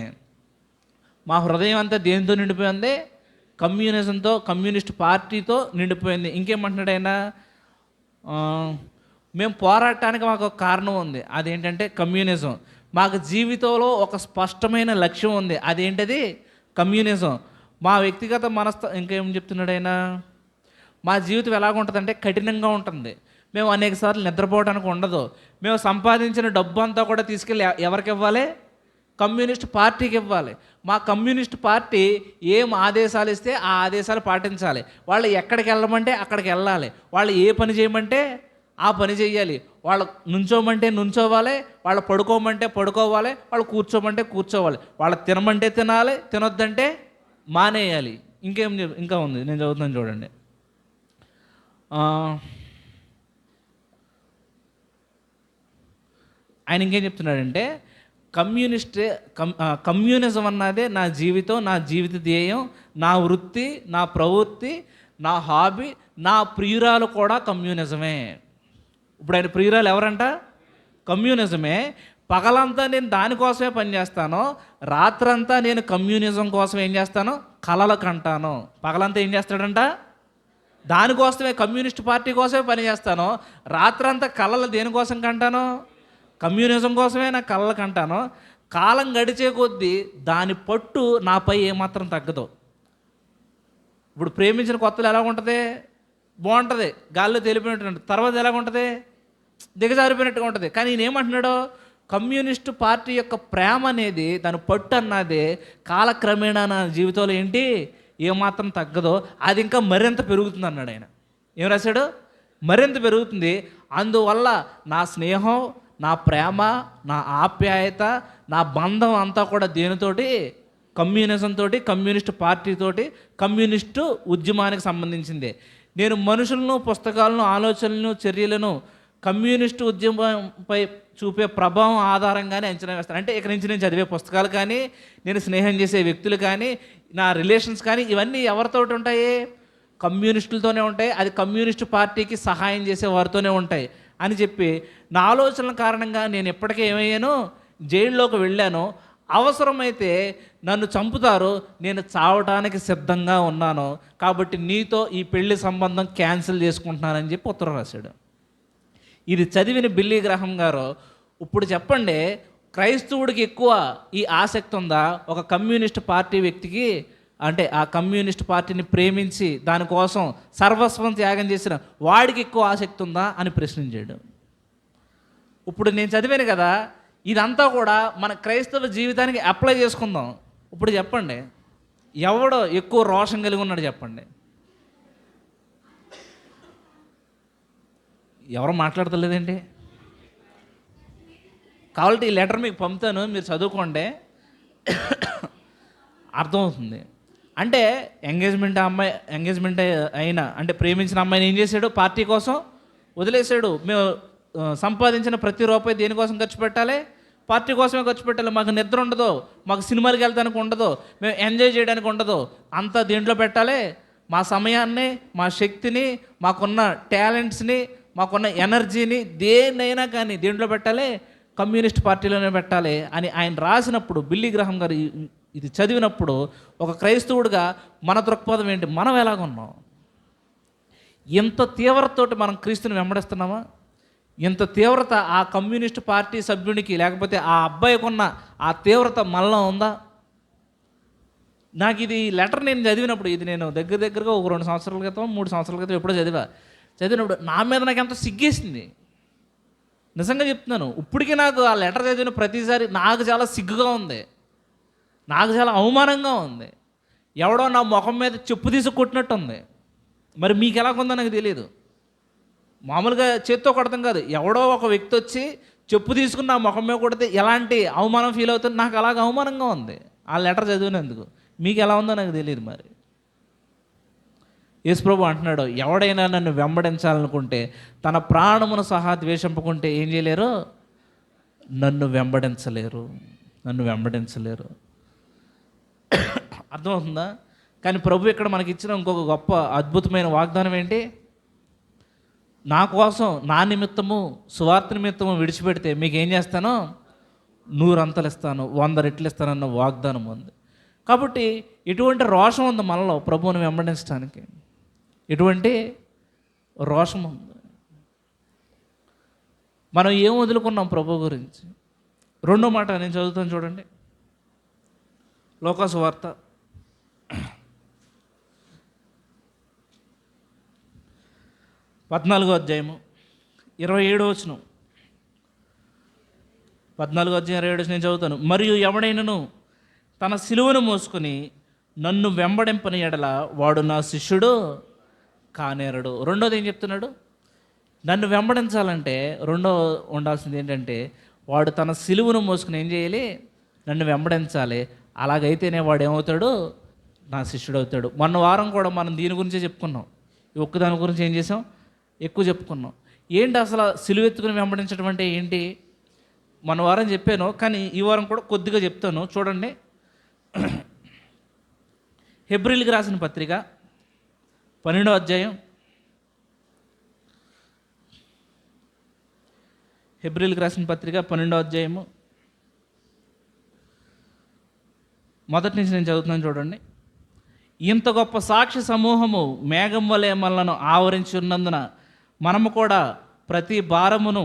S1: మా హృదయం అంతా దేనితో నిండిపోయింది? కమ్యూనిజంతో, కమ్యూనిస్ట్ పార్టీతో నిండిపోయింది. ఇంకేమంటున్నాడు ఆయన? మేము పోరాటానికి మాకు ఒక కారణం ఉంది, అదేంటంటే కమ్యూనిజం. మాకు జీవితంలో ఒక స్పష్టమైన లక్ష్యం ఉంది, అదేంటది? కమ్యూనిజం. మా వ్యక్తిగత ఇంకేం చెప్తున్నాడు ఆయన? మా జీవితం ఎలాగుంటుందంటే కఠినంగా ఉంటుంది, మేము అనేక సార్లు నిద్రపోవడానికి ఉండదు, మేము సంపాదించిన డబ్బు అంతా కూడా తీసుకెళ్ళి ఎవరికి ఇవ్వాలి? కమ్యూనిస్ట్ పార్టీకి ఇవ్వాలి. మా కమ్యూనిస్ట్ పార్టీ ఏం ఆదేశాలు ఇస్తే ఆ ఆదేశాలు పాటించాలి. వాళ్ళు ఎక్కడికి వెళ్ళమంటే అక్కడికి వెళ్ళాలి, వాళ్ళు ఏ పని చేయమంటే ఆ పని చేయాలి, వాళ్ళు నుంచోమంటే నుంచోవాలి, వాళ్ళు పడుకోమంటే పడుకోవాలి, వాళ్ళు కూర్చోమంటే కూర్చోవాలి, వాళ్ళు తినమంటే తినాలి, తినొద్దంటే మానేయాలి. ఇంకా ఉంది, నేను చదువుతున్నాను చూడండి. ఆయన ఇంకేం చెప్తున్నాడంటే, కమ్యూనిజం అన్నదే నా జీవితం, నా జీవిత ధ్యేయం, నా వృత్తి, నా ప్రవృత్తి, నా హాబీ, నా ప్రియురాలు కూడా కమ్యూనిజమే. ఇప్పుడు ఆయన ప్రియురాలు ఎవరంట? కమ్యూనిజమే. పగలంతా నేను దానికోసమే పనిచేస్తాను, రాత్రంతా నేను కమ్యూనిజం కోసం ఏం చేస్తాను? కలలు కంటాను. పగలంతా ఏం చేస్తాడంట? దానికోసమే, కమ్యూనిస్ట్ పార్టీ కోసమే పనిచేస్తాను, రాత్రంతా కలలు దేనికోసం కంటాను? కమ్యూనిజం కోసమే నా కళ్ళకు అంటాను. కాలం గడిచే కొద్దీ దాని పట్టు నాపై ఏమాత్రం తగ్గదు. ఇప్పుడు ప్రేమించిన కొత్తలు ఎలా ఉంటుంది? బాగుంటుంది, గాల్లో తేలిపోయినట్టు ఉంటుంది. తర్వాత ఎలాగుంటుంది? దిగజారిపోయినట్టుగా ఉంటుంది. కానీ ఈయన ఏమంటున్నాడు? కమ్యూనిస్టు పార్టీ యొక్క ప్రేమ అనేది, దాని పట్టు అన్నది కాలక్రమేణా నా జీవితంలో ఏంటి ఏమాత్రం తగ్గదో అది ఇంకా మరింత పెరుగుతుంది అన్నాడు ఆయన. ఏం రాశాడు? మరింత పెరుగుతుంది. అందువల్ల నా స్నేహం, నా ప్రేమ, నా ఆప్యాయత, నా బంధం అంతా కూడా దేనితోటి? కమ్యూనిజం తోటి, కమ్యూనిస్టు పార్టీతోటి, కమ్యూనిస్టు ఉద్యమానికి సంబంధించిందే. నేను మనుషులను, పుస్తకాలను, ఆలోచనలను, చర్యలను కమ్యూనిస్టు ఉద్యమంపై చూపే ప్రభావం ఆధారంగానే అంచనా వేస్తాను. అంటే ఇక్కడి నుంచి నేను చదివే పుస్తకాలు కానీ, నేను స్నేహం చేసే వ్యక్తులు కానీ, నా రిలేషన్స్ కానీ, ఇవన్నీ ఎవరితో ఉంటాయి? కమ్యూనిస్టులతోనే ఉంటాయి. అది కమ్యూనిస్టు పార్టీకి సహాయం చేసే వారితోనే ఉంటాయి అని చెప్పి, నా ఆలోచనల కారణంగా నేను ఎప్పటికీ ఏమయ్యాను? జైల్లోకి వెళ్ళాను. అవసరమైతే నన్ను చంపుతారు, నేను చావటానికి సిద్ధంగా ఉన్నాను, కాబట్టి నీతో ఈ పెళ్లి సంబంధం క్యాన్సిల్ చేసుకుంటున్నానని చెప్పి ఉత్తరం రాశాడు. ఇది చదివిన బిల్లీ గ్రహం గారు, ఇప్పుడు చెప్పండి, క్రైస్తవుడికి ఎక్కువ ఈ ఆసక్తి ఉందా ఒక కమ్యూనిస్ట్ పార్టీ వ్యక్తికి? అంటే ఆ కమ్యూనిస్ట్ పార్టీని ప్రేమించి దానికోసం సర్వస్వం త్యాగం చేసిన వాడికి ఎక్కువ ఆసక్తి ఉందా అని ప్రశ్నించాడు. ఇప్పుడు నేను చదివాను కదా, ఇదంతా కూడా మన క్రైస్తవ జీవితానికి అప్లై చేసుకుందాం. ఇప్పుడు చెప్పండి, ఎవడో ఎక్కువ రోషం కలిగి ఉన్నాడు చెప్పండి? ఎవరు మాట్లాడతలేదండి? కాబట్టి ఈ లెటర్ మీకు పంపుతాను, మీరు చదువుకోండి, అర్థమవుతుంది. అంటే ఎంగేజ్మెంట్ అయినా, అంటే ప్రేమించిన అమ్మాయిని ఏం చేశాడు? పార్టీ కోసం వదిలేశాడు. మేము సంపాదించిన ప్రతి రూపాయి దేనికోసం ఖర్చు పెట్టాలి? పార్టీ కోసమే ఖర్చు పెట్టాలి. మాకు నిద్ర ఉండదు, మాకు సినిమాలకు వెళ్తానికి ఉండదు, మేము ఎంజాయ్ చేయడానికి ఉండదు, అంతా దీంట్లో పెట్టాలి. మా సమయాన్ని, మా శక్తిని, మాకున్న టాలెంట్స్ని, మాకున్న ఎనర్జీని దేన్నైనా కానీ దేంట్లో పెట్టాలి? కమ్యూనిస్ట్ పార్టీలోనే పెట్టాలి అని ఆయన రాసినప్పుడు, బిల్లీ గ్రహం గారు ఇది చదివినప్పుడు, ఒక క్రైస్తవుడిగా మన దృక్పథం ఏంటి? మనం ఎలాగున్నాం? ఎంత తీవ్రతతోటి మనం క్రీస్తుని వెంబడిస్తున్నామా? ఇంత తీవ్రత ఆ కమ్యూనిస్ట్ పార్టీ సభ్యునికి, లేకపోతే ఆ అబ్బాయికి ఉన్న ఆ తీవ్రత మనలో ఉందా? నాకు ఇది లెటర్ నేను చదివినప్పుడు, ఇది నేను దగ్గరగా ఒక 2 సంవత్సరాల క్రితం 3 సంవత్సరాల క్రితం ఎప్పుడో చదివినప్పుడు నా మీద నాకు ఎంత సిగ్గేసింది. నిజంగా చెప్తున్నాను. ఇప్పటికీ నాకు ఆ లెటర్ చదివిన ప్రతిసారి నాకు చాలా సిగ్గుగా ఉంది, నాకు చాలా అవమానంగా ఉంది. ఎవడో నా ముఖం మీద చెప్పు తీసి కొట్టినట్టు ఉంది. మరి మీకు ఎలాగుందో నాకు తెలియదు. మామూలుగా చేత్తో కొడతాం కాదు, ఎవడో ఒక వ్యక్తి వచ్చి చెప్పు తీసుకుని నా ముఖం మీద కొడితే ఎలాంటి అవమానం ఫీల్ అవుతుంది, నాకు అలాగ అవమానంగా ఉంది ఆ లెటర్ చదివినందుకు. మీకు ఎలా ఉందో నాకు తెలియదు. మరి యేసుప్రభు అంటున్నాడు, ఎవడైనా నన్ను వెంబడించాలనుకుంటే తన ప్రాణమును సహా ద్వేషింపకుంటే ఏం చేయలేరు? నన్ను వెంబడించలేరు. అర్థమవుతుందా? కానీ ప్రభు ఇక్కడ మనకి ఇచ్చిన ఇంకొక గొప్ప అద్భుతమైన వాగ్దానం ఏంటి? నా కోసం, నా నిమిత్తము, సువార్త నిమిత్తము విడిచిపెడితే మీకు ఏం చేస్తాను? 100 అంతలు ఇస్తాను, 100 రెట్లు ఇస్తానన్న వాగ్దానం ఉంది. కాబట్టి ఎటువంటి రోషం ఉంది మనలో ప్రభువుని వెంబడించడానికి? ఎటువంటి రోషం ఉంది? మనం ఏం వదులుకున్నాం ప్రభు గురించి? రెండో మాట నేను చదువుతాను చూడండి. లోకాసు వార్త 14వ అధ్యాయము 27వ వచనం. 14వ అధ్యాయం 27వ వచనం నేను చదువుతాను. మరియు ఎవడైనను తన సిలువను మోసుకొని నన్ను వెంబడింపని ఎడల వాడు నా శిష్యుడు కానేరడు. రెండోది ఏం చెప్తున్నాడు? నన్ను వెంబడించాలంటే రెండో ఉండాల్సింది ఏంటంటే, వాడు తన సిలువను మోసుకుని ఏం చేయాలి? నన్ను వెంబడించాలి. అలాగైతేనే వాడు ఏమవుతాడు? నా శిష్యుడు అవుతాడు. మొన్న వారం కూడా మనం దీని గురించే చెప్పుకున్నాం. ఈ ఒక్క దాని గురించి ఏం చేసాం? ఎక్కువ చెప్పుకున్నాం. ఏంటి అసలు సిలువ ఎత్తుకుని వెంబడించడం అంటే ఏంటి? మొన్న వారం చెప్పాను, కానీ ఈ వారం కూడా కొద్దిగా చెప్తాను చూడండి. హెబ్రీయులకు రాసిన పత్రిక 12వ అధ్యాయం, హెబ్రీయులకు రాసిన పత్రిక 12వ అధ్యాయము మొదటి నుంచి నేను చదువుతున్నాను చూడండి. ఇంత గొప్ప సాక్షి సమూహము మేఘం వలె మనలను ఆవరించి ఉన్నందున మనము కూడా ప్రతి భారమును,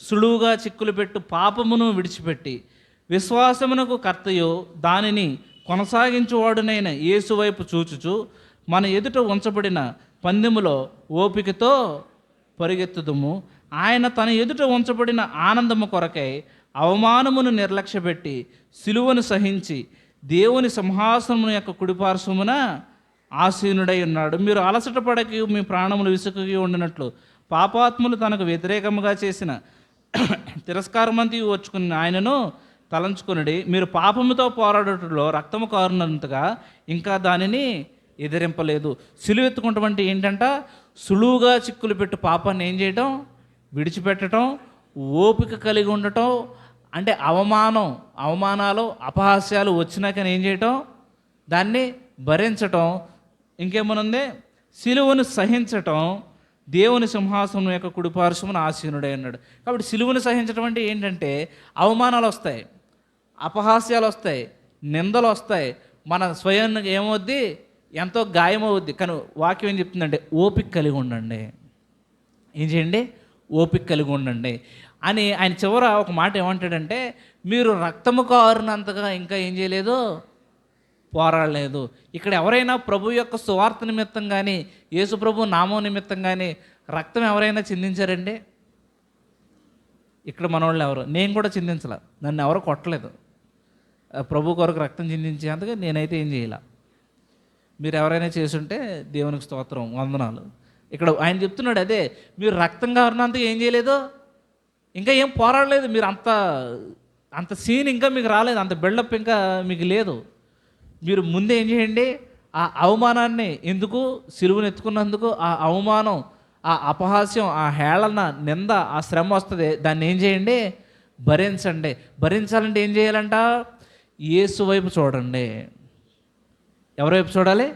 S1: సులువుగా చిక్కులు పెట్టు పాపమును విడిచిపెట్టి విశ్వాసమునకు కర్తయు దానిని కొనసాగించువాడునైన యేసు వైపు చూచుచు మన ఎదుట ఉంచబడిన పందెములో ఓపికతో పరిగెత్తుదుము. ఆయన తన ఎదుట ఉంచబడిన ఆనందము కొరకై అవమానమును నిర్లక్ష్యపెట్టి సిలువను సహించి దేవుని సింహాసనము యొక్క కుడిపార్శ్వమున ఆసీనుడై ఉన్నాడు. మీరు అలసట పడకి మీ ప్రాణములు విసుకగి ఉండినట్లు పాపాత్ములు తనకు వ్యతిరేకముగా చేసిన తిరస్కారమంతి వచ్చుకుని ఆయనను తలంచుకునడి. మీరు పాపముతో పోరాడటంలో రక్తము కారునంతగా ఇంకా దానిని ఎదిరింపలేదు. సిలువెత్తుకుంటామంటే ఏంటంట? సులువుగా చిక్కులు పెట్టు పాపాన్ని ఏం చేయటం? విడిచిపెట్టడం, ఓపిక కలిగి ఉండటం. అంటే అవమానాలు అపహాస్యాలు వచ్చినాక ఏం చేయటం? దాన్ని భరించటం. ఇంకేమనుంది? సిలువను సహించటం, దేవుని సింహాసనం యొక్క కుడిపార్శ్వమున ఆసీనుడై అన్నాడు. కాబట్టి సిలువను సహించడం అంటే ఏంటంటే అవమానాలు వస్తాయి, అపహాస్యాలు వస్తాయి, నిందలు వస్తాయి, మన స్వయాన్ని ఏమవుద్ది? ఎంతో గాయమవుద్ది. కానీ వాక్యం ఏం చెప్తుందంటే ఓపిక కలిగి ఉండండి. ఏం చేయండి? ఓపిక కలిగి ఉండండి అని ఆయన చివర ఒక మాట ఏమంటాడంటే, మీరు రక్తము కారునంతగా ఇంకా ఏం చేయలేదు? పోరాడలేదు. ఇక్కడ ఎవరైనా ప్రభు యొక్క సువార్త నిమిత్తం కానీ యేసు ప్రభు నామం నిమిత్తం కానీ రక్తం ఎవరైనా చిందించారండి? ఇక్కడ మనోళ్ళు ఎవరు? నేను కూడా చిందించలే, నన్ను ఎవరు కొట్టలేదు. ప్రభు కొరకు రక్తం చిందించేందుకు నేనైతే ఏం చేయాల. మీరు ఎవరైనా చేసుంటే దేవునికి స్తోత్రం, వందనాలు. ఇక్కడ ఆయన చెప్తున్నాడు అదే, మీరు రక్తం కారునంతగా ఏం చేయలేదు, ఇంకా ఏం పోరాడలేదు. మీరు అంత సీన్ ఇంకా మీకు రాలేదు, అంత బిల్డప్ ఇంకా మీకు లేదు. మీరు ముందే ఏం చేయండి? ఆ అవమానాన్ని, ఎందుకు? సిలువను ఎత్తుకున్నందుకు ఆ అవమానం, ఆ అపహాస్యం, ఆ హేళన, నింద, ఆ శ్రమ వస్తుంది. దాన్ని ఏం చేయండి? భరించండి. భరించాలంటే ఏం చేయాలంట? యేసు వైపు చూడండి. ఎవరి వైపు చూడాలి?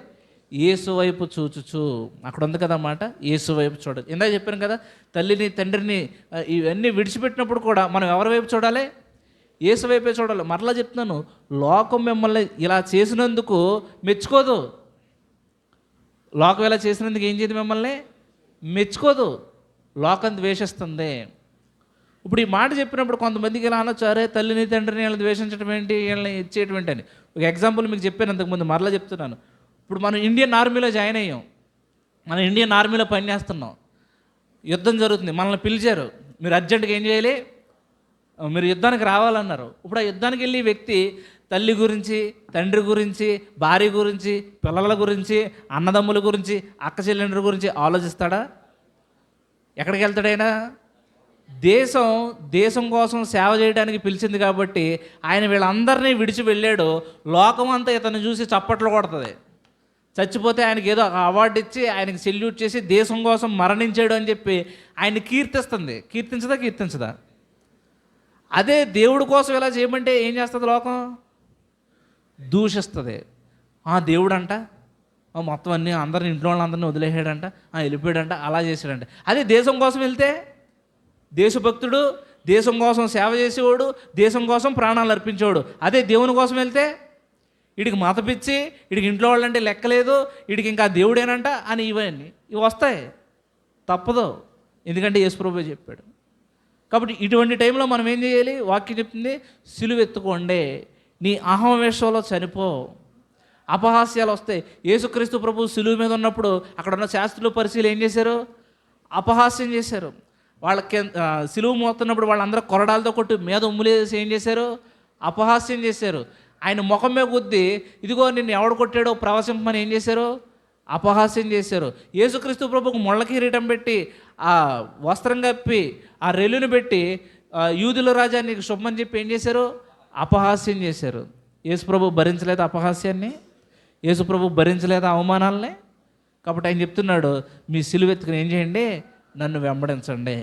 S1: యేసు వైపు చూచుచు. అక్కడ ఉంది కదా మాట, యేసు వైపు చూడాలి. ఇందాక చెప్పాను కదా, తల్లిని తండ్రిని ఇవన్నీ విడిచిపెట్టినప్పుడు కూడా మనం ఎవరి వైపు చూడాలి? యేసు వైపే చూడాలి. మరలా చెప్తున్నాను, లోకం మిమ్మల్ని ఇలా చేసినందుకు మెచ్చుకోదు. లోకం ఇలా చేసినందుకు ఏం చేయదు? మిమ్మల్ని మెచ్చుకోదు. లోకం ద్వేషిస్తుంది. ఇప్పుడు ఈ మాట చెప్పినప్పుడు కొంతమందికి ఇలా అనొచ్చు, అరే తల్లిని తండ్రిని వీళ్ళని ద్వేషించడం ఏంటి, వీళ్ళని ఇచ్చేయటం ఏంటి అని. ఒక ఎగ్జాంపుల్ మీకు చెప్పాను అంతకుముందు, మరలా చెప్తున్నాను. ఇప్పుడు మనం ఇండియన్ ఆర్మీలో జాయిన్ అయ్యాం, మనం ఇండియన్ ఆర్మీలో పనిచేస్తున్నాం, యుద్ధం జరుగుతుంది, మనల్ని పిలిచారు, మీరు అర్జెంటుగా ఏం చేయాలి? మీరు యుద్ధానికి రావాలన్నారు. ఇప్పుడు ఆ యుద్ధానికి వెళ్ళి వ్యక్తి తల్లి గురించి, తండ్రి గురించి, భార్య గురించి, పిల్లల గురించి, అన్నదమ్ముల గురించి, అక్క చెల్లెండ్రి గురించి ఆలోచిస్తాడా? ఎక్కడికి వెళ్తాడైనా? దేశం కోసం సేవ చేయడానికి పిలిచింది కాబట్టి ఆయన వీళ్ళందరినీ విడిచి వెళ్ళాడు. లోకం అంతా ఇతను చూసి చప్పట్లు కొడుతుంది. చచ్చిపోతే ఆయనకి ఏదో అవార్డు ఇచ్చి ఆయనకి సెల్యూట్ చేసి దేశం కోసం మరణించాడు అని చెప్పి ఆయన్ని కీర్తిస్తుంది. కీర్తించదా? అదే దేవుడి కోసం ఇలా చేయమంటే ఏం చేస్తుంది లోకం? దూషిస్తుంది. దేవుడు అంట మొత్తం అన్నీ అందరిని, ఇంట్లో వాళ్ళందరినీ వదిలేసాడంట, వెళ్ళిపోయాడంట, అలా చేశాడంట. అదే దేశం కోసం వెళ్తే దేశభక్తుడు, దేశం కోసం సేవ చేసేవాడు, దేశం కోసం ప్రాణాలు అర్పించేవాడు. అదే దేవుని కోసం వెళ్తే వీడికి మత పిచ్చి, వీడికి ఇంట్లో వాళ్ళంటే లెక్కలేదు, వీడికి ఇంకా దేవుడేనంట అని ఇవి వస్తాయి. తప్పదు, ఎందుకంటే యేసుప్రభువే చెప్పాడు. కాబట్టి ఇటువంటి టైంలో మనం ఏం చేయాలి? వాక్యం చెప్తుంది, సిలువెత్తుకోండి, నీ అహంవేషంలో చనిపో. అపహాస్యాలు వస్తాయి. యేసుక్రీస్తు ప్రభు సిలువ మీద ఉన్నప్పుడు అక్కడ ఉన్న శాస్త్రులు, పరిశీలు ఏం చేశారు? అపహాస్యం చేశారు. వాళ్ళకి సిలువ మోస్తున్నప్పుడు వాళ్ళందరూ కొరడాలతో కొట్టి మీద ఉమ్ములేసి ఏం చేశారు? అపహాస్యం చేశారు. ఆయన ముఖం మీద గుద్ది, ఇదిగో నిన్ను ఎవడు కొట్టాడో ప్రవశింపమని ఏం చేశారు? అపహాస్యం చేశారు. యేసుక్రీస్తు ప్రభుకు ముళ్ళ కిరీటం పెట్టి, ఆ వస్త్రం కప్పి, ఆ రెల్లుని పెట్టి, యూదుల రాజా నీకు శుభమని చెప్పి ఏం చేశారు? అపహాస్యం చేశారు. యేసుప్రభు భరించలేదు అపహాస్యాన్ని, యేసుప్రభు భరించలేదు అవమానాలని. కాబట్టి ఆయన చెప్తున్నాడు, మీ సిలువెత్తుకుని ఏం చేయండి? నన్ను వెంబడించండి.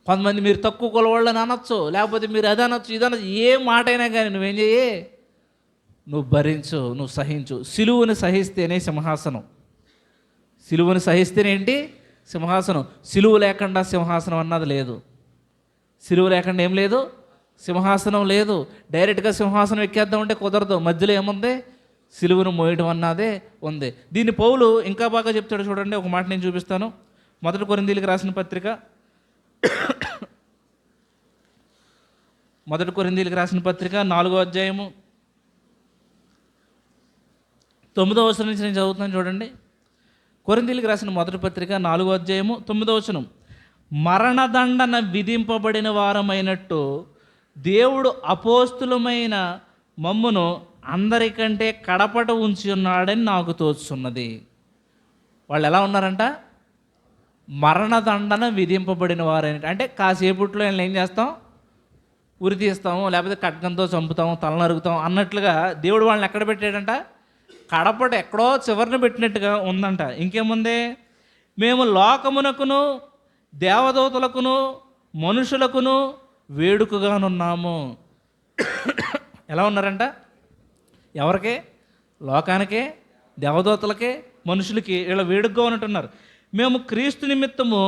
S1: కొంతమంది మీరు తక్కువ కులవాళ్ళని అనొచ్చు, లేకపోతే మీరు అది అనొచ్చు, ఇది అనొచ్చు, ఏ మాట అయినా కానీ నువ్వేం చేయి? నువ్వు భరించు, నువ్వు సహించు. సిలువను సహిస్తేనే సింహాసనం. సిలువను సహిస్తేనేంటి? సింహాసనం. సిలువ లేకుండా సింహాసనం అన్నది లేదు. సిలువ లేకుండా ఏం లేదు? సింహాసనం లేదు. డైరెక్ట్గా సింహాసనం ఎక్కేద్దామంటే కుదరదు. మధ్యలో ఏముంది? సిలువను మోయడం అన్నదే ఉంది. దీన్ని పౌలు ఇంకా బాగా చెప్తాడు చూడండి. ఒక మాట నేను చూపిస్తాను. 1 కొరింథీయులకు రాసిన పత్రిక 1 కొరింథీయులకు రాసిన పత్రిక 4వ అధ్యాయము 9వ వచనం నుంచి నేను చదువుతున్నాను చూడండి. కొరింథీయులకు రాసిన 1 పత్రిక 4వ అధ్యాయము 9వ వచనం. మరణదండన విధింపబడిన వారమైనట్టు దేవుడు అపోస్తులమైన మమ్మును అందరికంటే కడపట ఉంచి ఉన్నాడని నాకు తోచుతున్నది. వాళ్ళు ఎలా ఉన్నారంట? మరణదండన విధింపబడిన వారైన, అంటే కాసేపట్లో వీళ్ళని ఏం చేస్తాం? ఉరి తీస్తాము, లేకపోతే ఖడ్గంతో చంపుతాము, తల నరుగుతాం అన్నట్లుగా దేవుడు వాళ్ళని ఎక్కడ పెట్టాడంట? కడపట ఎక్కడో చివరిని పెట్టినట్టుగా ఉందంట. ఇంకేముంది? మేము లోకమునకును దేవదూతలకును మనుషులకును వేడుకగానున్నాము. ఎలా ఉన్నారంట? ఎవరికే? లోకానికే, దేవదూతలకే, మనుషులకి, ఇలా వేడుకగా ఉన్నట్టున్నారు. మేము క్రీస్తు నిమిత్తము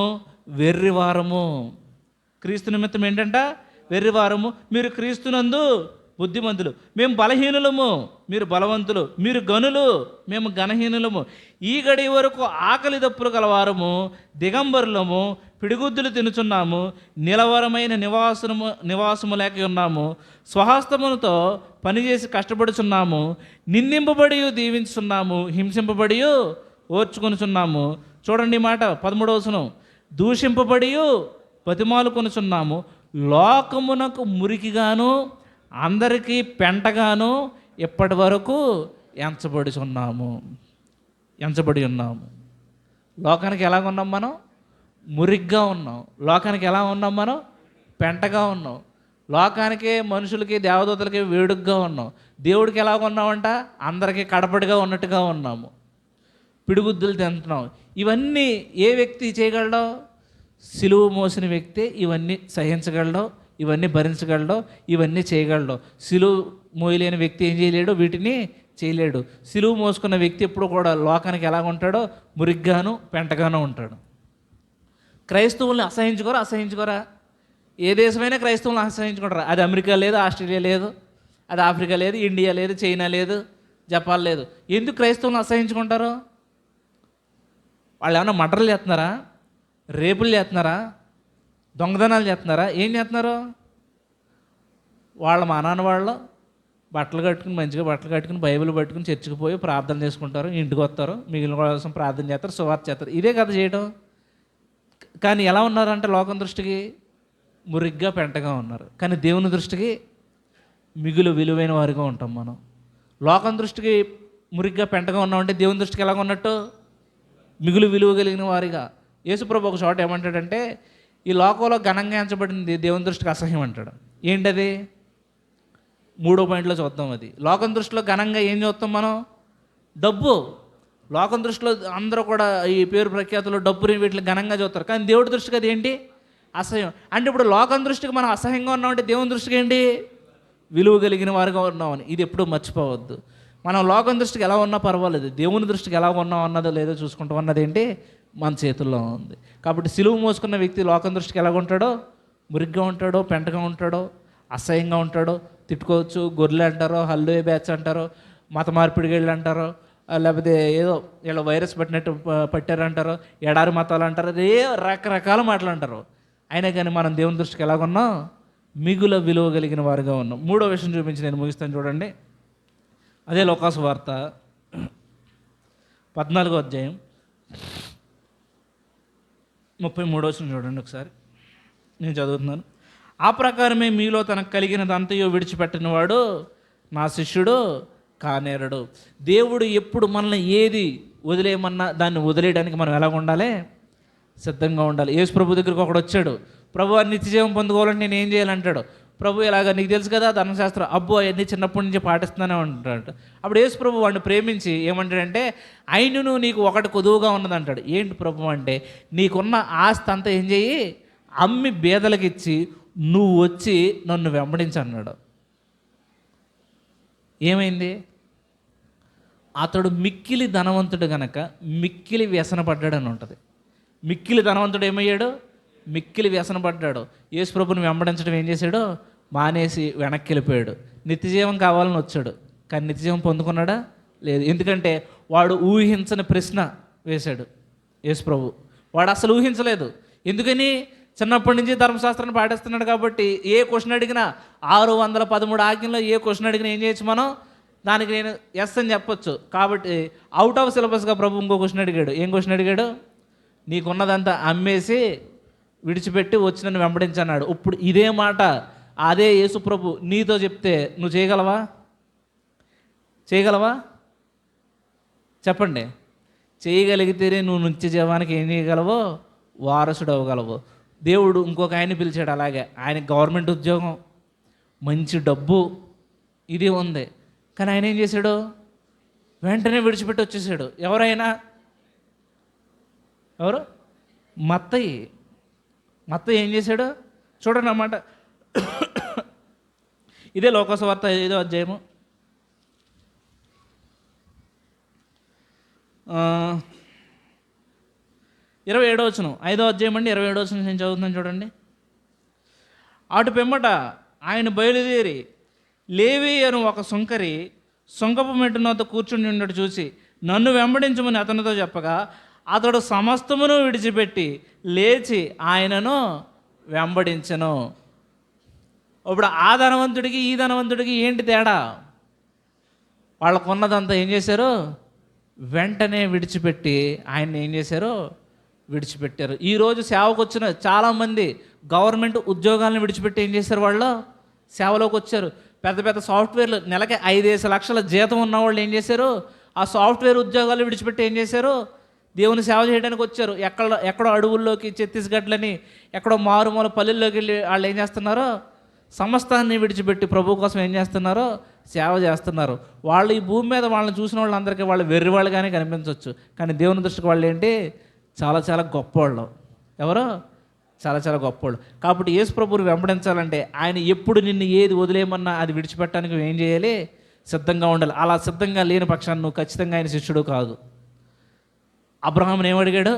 S1: వెర్రివారము. క్రీస్తు నిమిత్తం ఏంటంట? వెర్రివారము. మీరు క్రీస్తునందు బుద్ధిమంతులు. మేము బలహీనులము, మీరు బలవంతులు. మీరు గనులు, మేము ఘనహీనులము. ఈ గడి వరకు ఆకలి దప్పులు గలవారము, దిగంబరులము, పిడిగుద్దులు తినుచున్నాము, నిలవరమైన నివాసము లేక ఉన్నాము, స్వహస్తములతో పనిచేసి కష్టపడుచున్నాము, నిందింపబడి దీవించుచున్నాము, హింసింపబడి ఓర్చుకొనుచున్నాము. చూడండి మాట 13వ వచనం. దూషింపబడి బతిమాలు కొనుచున్నాము, లోకమునకు మురికిగాను అందరికీ పెంటగాను ఇప్పటి వరకు ఎంచబడి ఉన్నాము. లోకానికి ఎలాగ ఉన్నాం మనం? మురిగ్గా ఉన్నాం. లోకానికి ఎలా ఉన్నాం మనం? పెంటగా ఉన్నాం. లోకానికి, మనుషులకి, దేవదూతలకి వేడుగ్గా ఉన్నాం. దేవుడికి ఎలాగ ఉన్నామంట? అందరికీ కడపడిగా ఉన్నట్టుగా ఉన్నాము. పిడిగుద్దులు తింటున్నాం. ఇవన్నీ ఏ వ్యక్తి చేయగలడో? సిలువ మోసిన వ్యక్తి ఇవన్నీ సహించగలడో, ఇవన్నీ భరించగలడో, ఇవన్నీ చేయగలడో. సిలువ మోయలేని వ్యక్తి ఏం చేయలేడు? వీటిని చేయలేడు. సిలువ మోసుకున్న వ్యక్తి ఎప్పుడు కూడా లోకానికి ఎలాగ ఉంటాడో? మురిగ్గాను పెంటగాను ఉంటాడు. క్రైస్తవుల్ని అసహించుకోరా? ఏ దేశమైనా క్రైస్తవులను అసహించుకుంటారా? అది అమెరికా లేదు, ఆస్ట్రేలియా లేదు, అది ఆఫ్రికా లేదు, ఇండియా లేదు, చైనా లేదు, జపాన్ లేదు. ఎందుకు క్రైస్తవులను అసహించుకుంటారు? వాళ్ళు ఏమన్నా మర్డర్లు చేస్తున్నారా? రేపులు చేస్తున్నారా? దొంగదనాలు చేస్తున్నారా? ఏం చేస్తున్నారు? మా నాన్న వాళ్ళు మంచిగా బట్టలు కట్టుకుని బైబిల్ పట్టుకుని చర్చికి పోయి ప్రార్థన చేసుకుంటారు, ఇంటికి వస్తారు, మిగిలిన కోసం ప్రార్థన చేస్తారు, సువార్త చేస్తారు. ఇదే కదా చేయడం. కానీ ఎలా ఉన్నారంటే లోకం దృష్టికి మురిగ్గా పెంటగా ఉన్నారు. కానీ దేవుని దృష్టికి మిగులు విలువైన వారిగా ఉంటాం మనం. లోకం దృష్టికి మురిగ్గా పెంటగా ఉన్నామంటే దేవుని దృష్టికి ఎలాగ ఉన్నట్టు? మిగులు విలువ కలిగిన వారిగా. యేసుప్రభు ఒక చోట ఏమంటాడంటే, ఈ లోకంలో ఘనంగా ఎంచబడింది దేవుని దృష్టికి అసహ్యం అంటాడు. ఏంటది? 3వ పాయింట్లో చూద్దాం. అది లోకం దృష్టిలో ఘనంగా ఏం చూస్తాం మనం? డబ్బు. లోకం దృష్టిలో అందరూ కూడా ఈ పేరు ప్రఖ్యాతులు, డబ్బుని, వీటిని ఘనంగా చూస్తారు. కానీ దేవుడి దృష్టికి అది ఏంటి? అసహ్యం. అంటే ఇప్పుడు లోకం దృష్టికి మనం అసహ్యంగా ఉన్నామంటే దేవుని దృష్టికి ఏంటి? విలువ కలిగిన వారుగా ఉన్నామని. ఇది ఎప్పుడూ మర్చిపోవద్దు. మనం లోకం దృష్టికి ఎలా ఉన్నా పర్వాలేదు, దేవుని దృష్టికి ఎలా ఉన్నాం అన్నదో లేదో చూసుకుంటాం అన్నది ఏంటి? మన చేతుల్లో ఉంది. కాబట్టి సిలువ మోసుకున్న వ్యక్తి లోకం దృష్టికి ఎలా ఉంటాడో? మురిగ్గా ఉంటాడో, పెంటగా ఉంటాడో, అసహ్యంగా ఉంటాడో, తిట్టుకోవచ్చు. గొర్రెలు అంటారో, హల్లుయ బ్యాచ్ అంటారో, మత మార్పిడిగేళ్ళు అంటారో, లేకపోతే ఏదో ఇలా వైరస్ పట్టారంటారో, ఎడారి మతాలు అంటారు, రకరకాల మాటలు అంటారు. అయినా కానీ మనం దేవుని దృష్టికి ఎలాగున్నాం? మిగుల విలువ కలిగిన వారుగా ఉన్నాం. 3వ విషయం చూపించి నేను ముగిస్తాను చూడండి. అదే లోకాసు వార్త 14వ అధ్యాయం 33వ వచనం చూడండి ఒకసారి. నేను చదువుతున్నాను. ఆ ప్రకారమే మీలో తనకు కలిగినదంతయో విడిచిపెట్టిన వాడు నా శిష్యుడు కానేరడు. దేవుడు ఎప్పుడు మనల్ని ఏది వదిలేయమన్నా దాన్ని వదిలేయడానికి మనం ఎలా ఉండాలి? సిద్ధంగా ఉండాలి. యేసు ప్రభు దగ్గరికి ఒకడు వచ్చాడు. ప్రభు నిత్యజీవం పొందుకోవాలంటే నేను ఏం చేయాలంటాడు. ప్రభు ఇలాగ నీకు తెలుసు కదా ధర్మశాస్త్రం, అబ్బో అవన్నీ చిన్నప్పటి నుంచి పాటిస్తూనే ఉంటాడు. అప్పుడు యేసు ప్రభు వాడిని ప్రేమించి ఏమంటాడంటే, అయినను నీకు ఒకటి కొదువుగా ఉన్నదంటాడు. ఏంటి ప్రభు అంటే, నీకున్న ఆస్తి అంతా ఏం చేయి, అమ్మి బీదలకు ఇచ్చి నువ్వు వచ్చి నన్ను వెంబడించి అన్నాడు. ఏమైంది? అతడు మిక్కిలి ధనవంతుడు గనక మిక్కిలి వ్యసన పడ్డాడని ఉంటుంది. మిక్కిలి ధనవంతుడు ఏమయ్యాడు? మిక్కిలి వ్యసన పడ్డాడు. యేసు ప్రభుని వెంబడించడం ఏం చేశాడు? మానేసి వెనక్కి వెళ్ళిపోయాడు. నిత్యజీవం కావాలని వచ్చాడు, కానీ నిత్యజీవం పొందుకున్నాడా? లేదు. ఎందుకంటే వాడు ఊహించని ప్రశ్న వేశాడు యేసు ప్రభు. వాడు అసలు ఊహించలేదు. ఎందుకని? చిన్నప్పటి నుంచి ధర్మశాస్త్రాన్ని పాటిస్తున్నాడు కాబట్టి ఏ క్వశ్చన్ అడిగినా 613 ఆజ్ఞల్లో ఏ క్వశ్చన్ అడిగినా ఏం చేయొచ్చు మనం? దానికి నేను ఎస్ అని చెప్పొచ్చు. కాబట్టి అవుట్ ఆఫ్ సిలబస్గా ప్రభు ఇంకో క్వశ్చన్ అడిగాడు. ఏం క్వశ్చన్ అడిగాడు? నీకున్నదంతా అమ్మేసి విడిచిపెట్టి వచ్చి నన్ను వెంబడించన్నాడు. ఇప్పుడు ఇదే మాట అదే యేసు ప్రభు నీతో చెప్తే నువ్వు చేయగలవా? చేయగలవా? చెప్పండి. చేయగలిగితేనే నువ్వు నిత్య జీవానికి ఏం చేయగలవో వారసుడు అవ్వగలవు. దేవుడు ఇంకొక ఆయన పిలిచాడు అలాగే. ఆయన గవర్నమెంట్ ఉద్యోగం, మంచి డబ్బు ఇది ఉంది. కానీ ఆయన ఏం చేశాడు? వెంటనే విడిచిపెట్టి వచ్చేసాడు. ఎవరైనా ఎవరు? మత్తయి ఏం చేశాడు చూడండి అన్నమాట. ఇదే లోకసువార్త 5వ అధ్యాయము 27వ వచనం. 5వ అధ్యాయం అండి 27వ వచనం నేను చదువుతున్నాను చూడండి. అటు పిమ్మట ఆయన బయలుదేరి లేవి అని ఒక సుంకరి సుంకపు మెట్టు వద్ద కూర్చుని ఉన్నట్టు చూసి నన్ను వెంబడించమని అతనితో చెప్పగా అతడు సమస్తమును విడిచిపెట్టి లేచి ఆయనను వెంబడించెను. ఇప్పుడు ఆ ధనవంతుడికి ఈ ధనవంతుడికి ఏంటి తేడా? వాళ్ళకున్నదంతా ఏం చేశారు? వెంటనే విడిచిపెట్టి ఆయన్ని ఏం చేశారు? విడిచిపెట్టారు. ఈరోజు సేవకు వచ్చిన చాలామంది గవర్నమెంట్ ఉద్యోగాలను విడిచిపెట్టి ఏం చేశారు? వాళ్ళు సేవలోకి వచ్చారు. పెద్ద పెద్ద సాఫ్ట్వేర్లు నెలకి 5-5 లక్షల జీతం ఉన్న వాళ్ళు ఏం చేశారు? ఆ సాఫ్ట్వేర్ ఉద్యోగాలు విడిచిపెట్టి ఏం చేశారు? దేవుని సేవ చేయడానికి వచ్చారు. ఎక్కడో అడవుల్లోకి, ఛత్తీస్గఢ్లని, ఎక్కడో మారుమూల పల్లెల్లోకి వెళ్ళి వాళ్ళు ఏం చేస్తున్నారో సమస్తాన్ని విడిచిపెట్టి ప్రభు కోసం ఏం చేస్తున్నారో సేవ చేస్తున్నారు. వాళ్ళు ఈ భూమి మీద వాళ్ళని చూసిన వాళ్ళందరికీ వాళ్ళు వెర్రి వాళ్ళుగానే కనిపించవచ్చు. కానీ దేవుని దృష్టికి వాళ్ళు ఏంటి? చాలా చాలా గొప్పవాళ్ళు. ఎవరో చాలా చాలా గొప్పవాళ్ళు. కాబట్టి యేసు ప్రభువుని వెంబడించాలంటే ఆయన ఎప్పుడు నిన్ను ఏది వదిలేయమన్నా అది విడిచిపెట్టడానికి ఏం చేయాలి? సిద్ధంగా ఉండాలి. అలా సిద్ధంగా లేని పక్షాన్ని నువ్వు ఖచ్చితంగా ఆయన శిష్యుడు కాదు. అబ్రహాముని ఏమడిగాడు?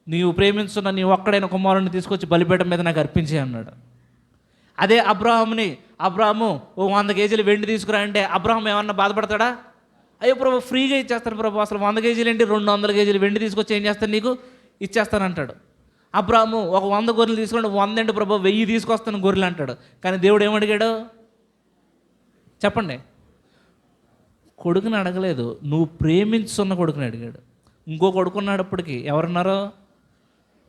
S1: నీవు ప్రేమించున్న నీ ఒక్కడైన కుమారుని తీసుకొచ్చి బలిపీఠం మీద నాకు అర్పించే అన్నాడు. అదే అబ్రహాము 100 కేజీలు వెండి తీసుకురా అంటే అబ్రహాం ఏమన్నా బాధపడతాడా? అయ్యో ప్రభు ఫ్రీగా ఇచ్చేస్తాను ప్రభు, అసలు 100 కేజీలు ఏంటి, 200 కేజీలు వెండి తీసుకొచ్చి ఏం చేస్తాను నీకు ఇచ్చేస్తానంటాడు. అబ్రహాము ఒక 100 గొర్రెలు తీసుకుంటే 100 ఏంటి ప్రభు 1000 తీసుకొస్తాను గొర్రెలు అంటాడు. కానీ దేవుడు ఏమడిగాడు చెప్పండి? కొడుకుని అడగలేదు, నువ్వు ప్రేమించున్న కొడుకుని అడిగాడు. ఇంకో కొడుకున్నాడు అప్పటికి. ఎవరున్నారో?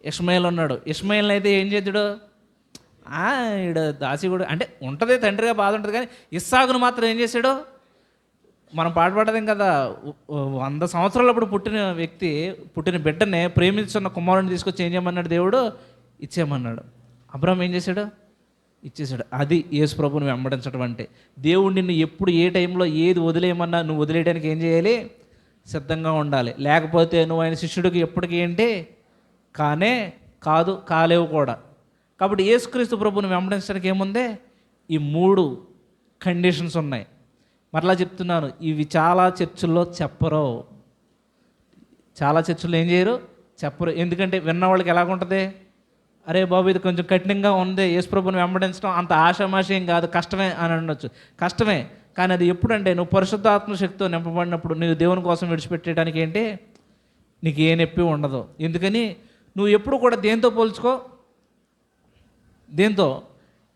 S1: ఇష్మాయేల్ ఉన్నాడు. ఇష్మాయేల్ని అయితే ఏం చేద్దాడు? ఈడ దాసి కూడా అంటే ఉంటుంది, తండ్రిగా బాధ ఉంటుంది. కానీ ఇస్సాకును మాత్రం ఏం చేశాడు? మనం పాటపడదేం కదా, 100 సంవత్సరాలప్పుడు పుట్టిన బిడ్డనే ప్రేమించున్న కుమారుని తీసుకొచ్చి ఏం చేయమన్నాడు? దేవుడు ఇచ్చేయమన్నాడు. అబ్రహాం ఏం చేశాడు? ఇచ్చేసాడు. అది యేసు ప్రభువుని వెంబడించడం అంటే. దేవుడు నిన్ను ఎప్పుడు ఏ టైంలో ఏది వదిలేయమన్నా నువ్వు వదిలేయడానికి ఏం చేయాలి? సిద్ధంగా ఉండాలి. లేకపోతే నువ్వు ఆయన శిష్యుడికి ఎప్పటికీ ఏంటి కాలేవు కూడా. కాబట్టి యేసుక్రీస్తు ప్రభువుని వెంబడించడానికి ఏముంది? ఈ 3 కండిషన్స్ ఉన్నాయి. మరలా చెప్తున్నాను, ఇవి చాలా చర్చిల్లో చెప్పరు. చాలా చర్చిల్లో ఏం చేయరు? చెప్పరు. ఎందుకంటే విన్నవాళ్ళకి ఎలాగుంటుంది? అరే బాబు ఇది కొంచెం కఠినంగా ఉంది, యేసు ప్రభువుని వెంబడించడం అంత ఆషామాషేం కాదు, కష్టమే అని అనొచ్చు. కష్టమే, కానీ అది ఎప్పుడంటే నువ్వు పరిశుద్ధాత్మ శక్తితో నింపబడినప్పుడు నువ్వు దేవుని కోసం విడిచిపెట్టడానికి ఏంటి నీకు ఏ నొప్పి ఉండదు. ఎందుకని నువ్వు ఎప్పుడు కూడా దేంతో పోల్చుకో? దేంతో?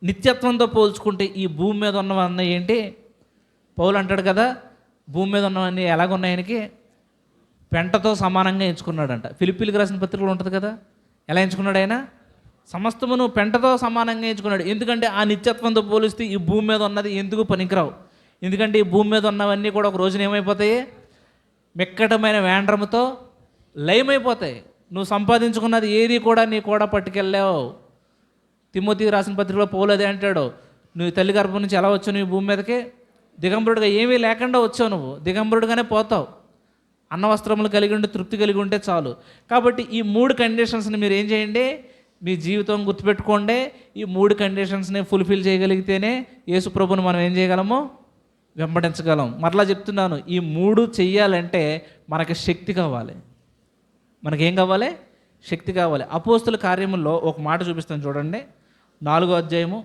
S1: నిత్యత్వంతో పోల్చుకుంటే ఈ భూమి మీద ఉన్నవన్నీ ఏంటి? పౌలు అంటాడు కదా, భూమి మీద ఉన్నవన్నీ ఎలాగున్నాయనికి పెంటతో సమానంగా ఎంచుకున్నాడంట. ఫిలిప్పీలకు రాసిన పత్రికలు ఉంటుంది కదా, ఎలా ఎంచుకున్నాడు ఆయన? సమస్తమును పెంటతో సమానంగా ఎంచుకున్నాడు. ఎందుకంటే ఆ నిత్యత్వంతో పోలిస్తే ఈ భూమి మీద ఉన్నది ఎందుకు పనికిరావు. ఎందుకంటే ఈ భూమి మీద ఉన్నవన్నీ కూడా ఒక రోజున ఏమైపోతాయి? మిక్కటమైన వేండ్రముతో లయమైపోతాయి. నువ్వు సంపాదించుకున్నది ఏది కూడా నీ కూడా పట్టుకెళ్ళావు. తిమోతికి రాసిన పత్రికలో పౌలు అదే అంటాడు, నువ్వు తల్లి గర్భం నుంచి ఎలా వచ్చావు? నువ్వు భూమి మీదకి దిగంబరుడుగా ఏమీ లేకుండా వచ్చావు. నువ్వు దిగంబరుడుగానే పోతావు. అన్న వస్త్రములు కలిగి ఉండి తృప్తి కలిగి ఉంటే చాలు. కాబట్టి ఈ 3 కండిషన్స్ని మీరు ఏం చేయండి? మీ జీవితం గుర్తుపెట్టుకోండి. ఈ 3 కండిషన్స్ని ఫుల్ఫిల్ చేయగలిగితేనే యేసు ప్రభువుని మనం ఏం చేయగలము? వెంబడించగలం. మరలా చెప్తున్నాను, ఈ 3 చెయ్యాలంటే మనకి శక్తి కావాలి. మనకేం కావాలి? శక్తి కావాలి. అపోస్తుల కార్యముల్లో ఒక మాట చూపిస్తాను చూడండి. 4వ అధ్యాయము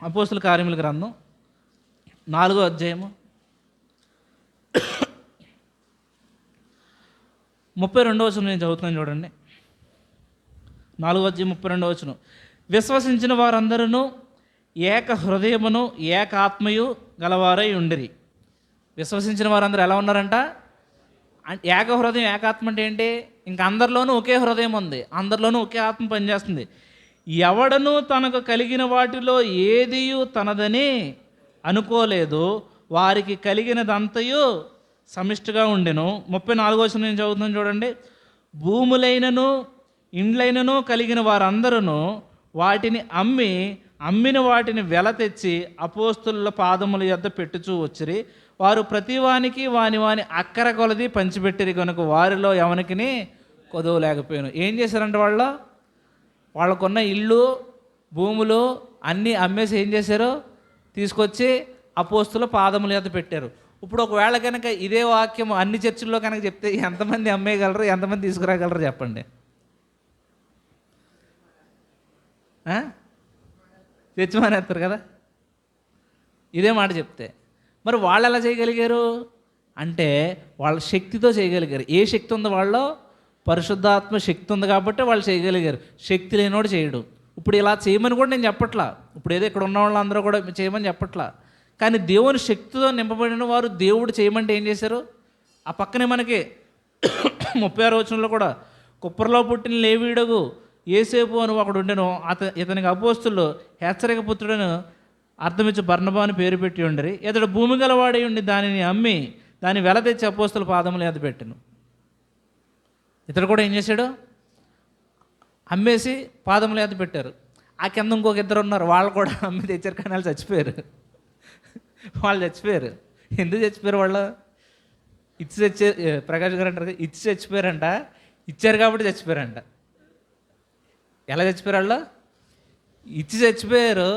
S1: అపోస్తుల కార్యముల గ్రంథం 4వ అధ్యాయము 32వ వచనం నేను చదువుతున్నాను చూడండి. 4వ అధ్యాయం 32వ వచనం. విశ్వసించిన వారందరూ ఏక హృదయమును ఏక ఆత్మయు గలవారై ఉండిరి. విశ్వసించిన వారందరూ ఎలా ఉన్నారంట? ఏక హృదయం ఏకాత్మ అంటే ఏంటి? ఇంక అందరిలోనూ ఒకే హృదయం ఉంది, అందరిలోనూ ఒకే ఆత్మ పనిచేస్తుంది. ఎవడను తనకు కలిగిన వాటిలో ఏదియు తనదని అనుకోలేదు, వారికి కలిగినదంతయు సమిష్టిగా ఉండెను. 34వ వచనం నేను చదువుతున్నాను చూడండి. భూములైనను ఇండ్లైనను కలిగిన వారందరూ వాటిని అమ్మిన వాటిని వెల తెచ్చి అపోస్తుల పాదముల యొద్ద పెట్టుచూ వచ్చిరి. వారు ప్రతివానికి వాని అక్కర కొలది పంచిపెట్టిరి కనుక వారిలో ఎవనికిని కొదవ లేకపోయాను. ఏం చేశారంటే వాళ్ళకున్న ఇళ్ళు భూములు అన్నీ అమ్మేసి ఏం చేశారు, తీసుకొచ్చి అపోస్తుల పాదముల యొద్ద పెట్టారు. ఇప్పుడు ఒకవేళ కనుక ఇదే వాక్యం అన్ని చర్చిల్లో కనుక చెప్తే ఎంతమంది అమ్మేయగలరు, ఎంతమంది తీసుకురాగలరు చెప్పండి? తెచ్చిమానేస్తారు కదా ఇదే మాట చెప్తే. మరి వాళ్ళు ఎలా చేయగలిగారు అంటే వాళ్ళ శక్తితో చేయగలిగారు. ఏ శక్తి ఉందో వాళ్ళలో? పరిశుద్ధాత్మ శక్తి ఉంది కాబట్టి వాళ్ళు చేయగలిగారు. శక్తి లేనివాడు చేయడు. ఇప్పుడు ఇలా చేయమని కూడా నేను చెప్పట్లా, ఇప్పుడు ఏదో ఇక్కడ ఉన్న వాళ్ళందరూ కూడా చేయమని చెప్పట్లా. కానీ దేవుని శక్తితో నింపబడిన వారు దేవుడు చేయమంటే ఏం చేశారు? ఆ పక్కనే మనకి 36వ వచనంలో కూడా కుప్పర్లో పుట్టిన లేవీయుడగు యేసేపు అని ఒకడు ఉండెను, ఇతనికి అపోస్తులు హెచ్చరిక పుత్రుడను అర్థమిచ్చి బర్నబా అని పేరు పెట్టి ఉండరి. ఇతడు భూమి గలవాడై ఉండి దానిని అమ్మి దాన్ని వెల తెచ్చి అపోస్తుల పాదముల యొద్ద పెట్టెను. ఇతడు కూడా ఏం చేశాడు? అమ్మేసి పాదముల యొద్ద పెట్టారు. ఆ కింద ఇంకొక ఇద్దరు ఉన్నారు, వాళ్ళు కూడా అమ్మి తెచ్చారు కానీ వాళ్ళు చచ్చిపోయారు. ఎందుకు చచ్చిపోయారు? వాళ్ళు ప్రకాష్ గారు అంటారు ఇచ్చి చచ్చిపోయారంట. ఇచ్చారు కాబట్టి చచ్చిపోయారంట. ఎలా చచ్చిపోయారు వాళ్ళు? ఇచ్చి చచ్చిపోయారు,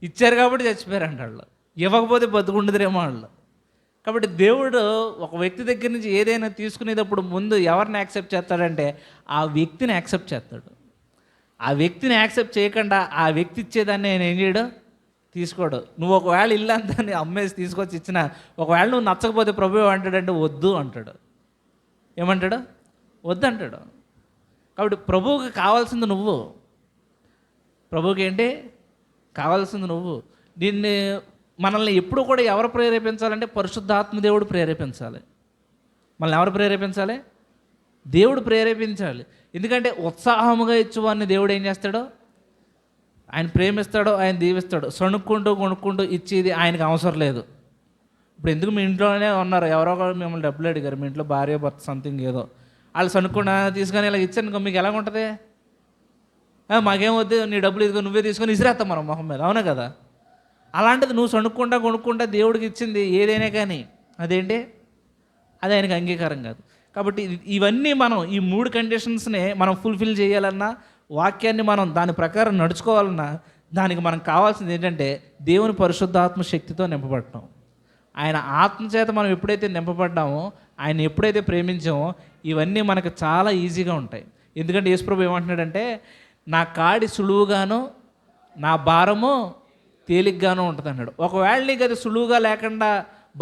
S1: ఇచ్చారు కాబట్టి చచ్చిపోయారంట వాళ్ళు. ఇవ్వకపోతే బతుకుండదురేమో వాళ్ళు. కాబట్టి దేవుడు ఒక వ్యక్తి దగ్గర నుంచి ఏదైనా తీసుకునేటప్పుడు ముందు ఎవరిని యాక్సెప్ట్ చేస్తాడంటే ఆ వ్యక్తిని యాక్సెప్ట్ చేస్తాడు. ఆ వ్యక్తిని యాక్సెప్ట్ చేయకుండా ఆ వ్యక్తి ఇచ్చేదాన్ని ఆయన ఏం చేయడు? తీసుకోడు. నువ్వు ఒకవేళ ఇల్లు అంతా అమ్మేసి తీసుకొచ్చి ఇచ్చినా ఒకవేళ నువ్వు నచ్చకపోతే ప్రభు ఏమంటాడంటే వద్దు అంటాడు. ఏమంటాడు? వద్దు అంటాడు. కాబట్టి ప్రభువుకి కావాల్సింది నువ్వు. ప్రభువుకి ఏంటి కావాల్సింది నువ్వు. మనల్ని ఎప్పుడు కూడా ఎవరు ప్రేరేపించాలంటే పరిశుద్ధాత్మ దేవుడు ప్రేరేపించాలి. మనల్ని ఎవరు ప్రేరేపించాలి? దేవుడు ప్రేరేపించాలి. ఎందుకంటే ఉత్సాహముగా ఇచ్చేవాడిని దేవుడు ఏం చేస్తాడో ఆయన ప్రేమిస్తాడో, ఆయన దీవిస్తాడు. సణుక్కుంటూ కొనుక్కుంటూ ఇచ్చేది ఆయనకు అవసరం లేదు. ఇప్పుడు ఎందుకు మీ ఇంట్లోనే ఉన్నారు, ఎవరో ఒకరు మిమ్మల్ని డబ్బులు అడిగారు, మీ ఇంట్లో భార్య భర్త సంథింగ్ ఏదో, వాళ్ళు సణుక్కుండా తీసుకొని ఇలా ఇచ్చాను మీకు ఎలా ఉంటుంది? మాకేం వద్దు, నీ డబ్బులు ఇదిగో నువ్వే తీసుకొని ఇసిరేస్తాం మనం మొహం మీద, అవునా కదా? అలాంటిది నువ్వు సణుక్కుంటా కొనుక్కుంటా దేవుడికి ఇచ్చింది ఏదైనా కానీ అదేంటి? అది ఆయనకు అంగీకారం కాదు. కాబట్టి ఇవన్నీ మనం ఈ 3 కండిషన్స్ని మనం ఫుల్ఫిల్ చేయాలన్నా, వాక్యాన్ని మనం దాని ప్రకారం నడుచుకోవాలన్నా, దానికి మనకు కావాల్సింది ఏంటంటే దేవుని పరిశుద్ధాత్మ శక్తితో నింపబడటం. ఆయన ఆత్మచేత మనం ఎప్పుడైతే నింపబడ్డామో, ఆయన ఎప్పుడైతే ప్రేమించామో ఇవన్నీ మనకు చాలా ఈజీగా ఉంటాయి. ఎందుకంటే యేసుప్రభు ఏమంటున్నాడంటే నా కాడి సులువుగాను నా భారము తేలిగ్గాను ఉంటుంది అన్నాడు. ఒకవేళ నీకు అది సులువుగా లేకుండా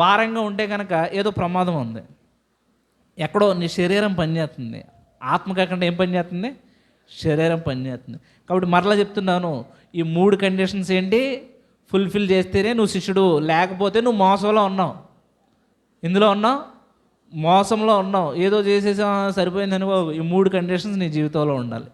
S1: భారంగా ఉంటే కనుక ఏదో ప్రమాదం ఉంది. ఎక్కడో నీ శరీరం పనిచేస్తుంది, ఆత్మ కాకుండా ఏం పనిచేస్తుంది? శరీరం పనిచేస్తుంది. కాబట్టి మరలా చెప్తున్నాను, ఈ 3 కండిషన్స్ ఏంటి? ఫుల్ఫిల్ చేస్తేనే నువ్వు శిష్యుడు, లేకపోతే నువ్వు మోసంలో ఉన్నావు. ఇందులో ఉన్నావు, మోసంలో ఉన్నావు. ఏదో చేసేసా సరిపోయిందని ఈ 3 కండిషన్స్ నీ జీవితంలో ఉండాలి.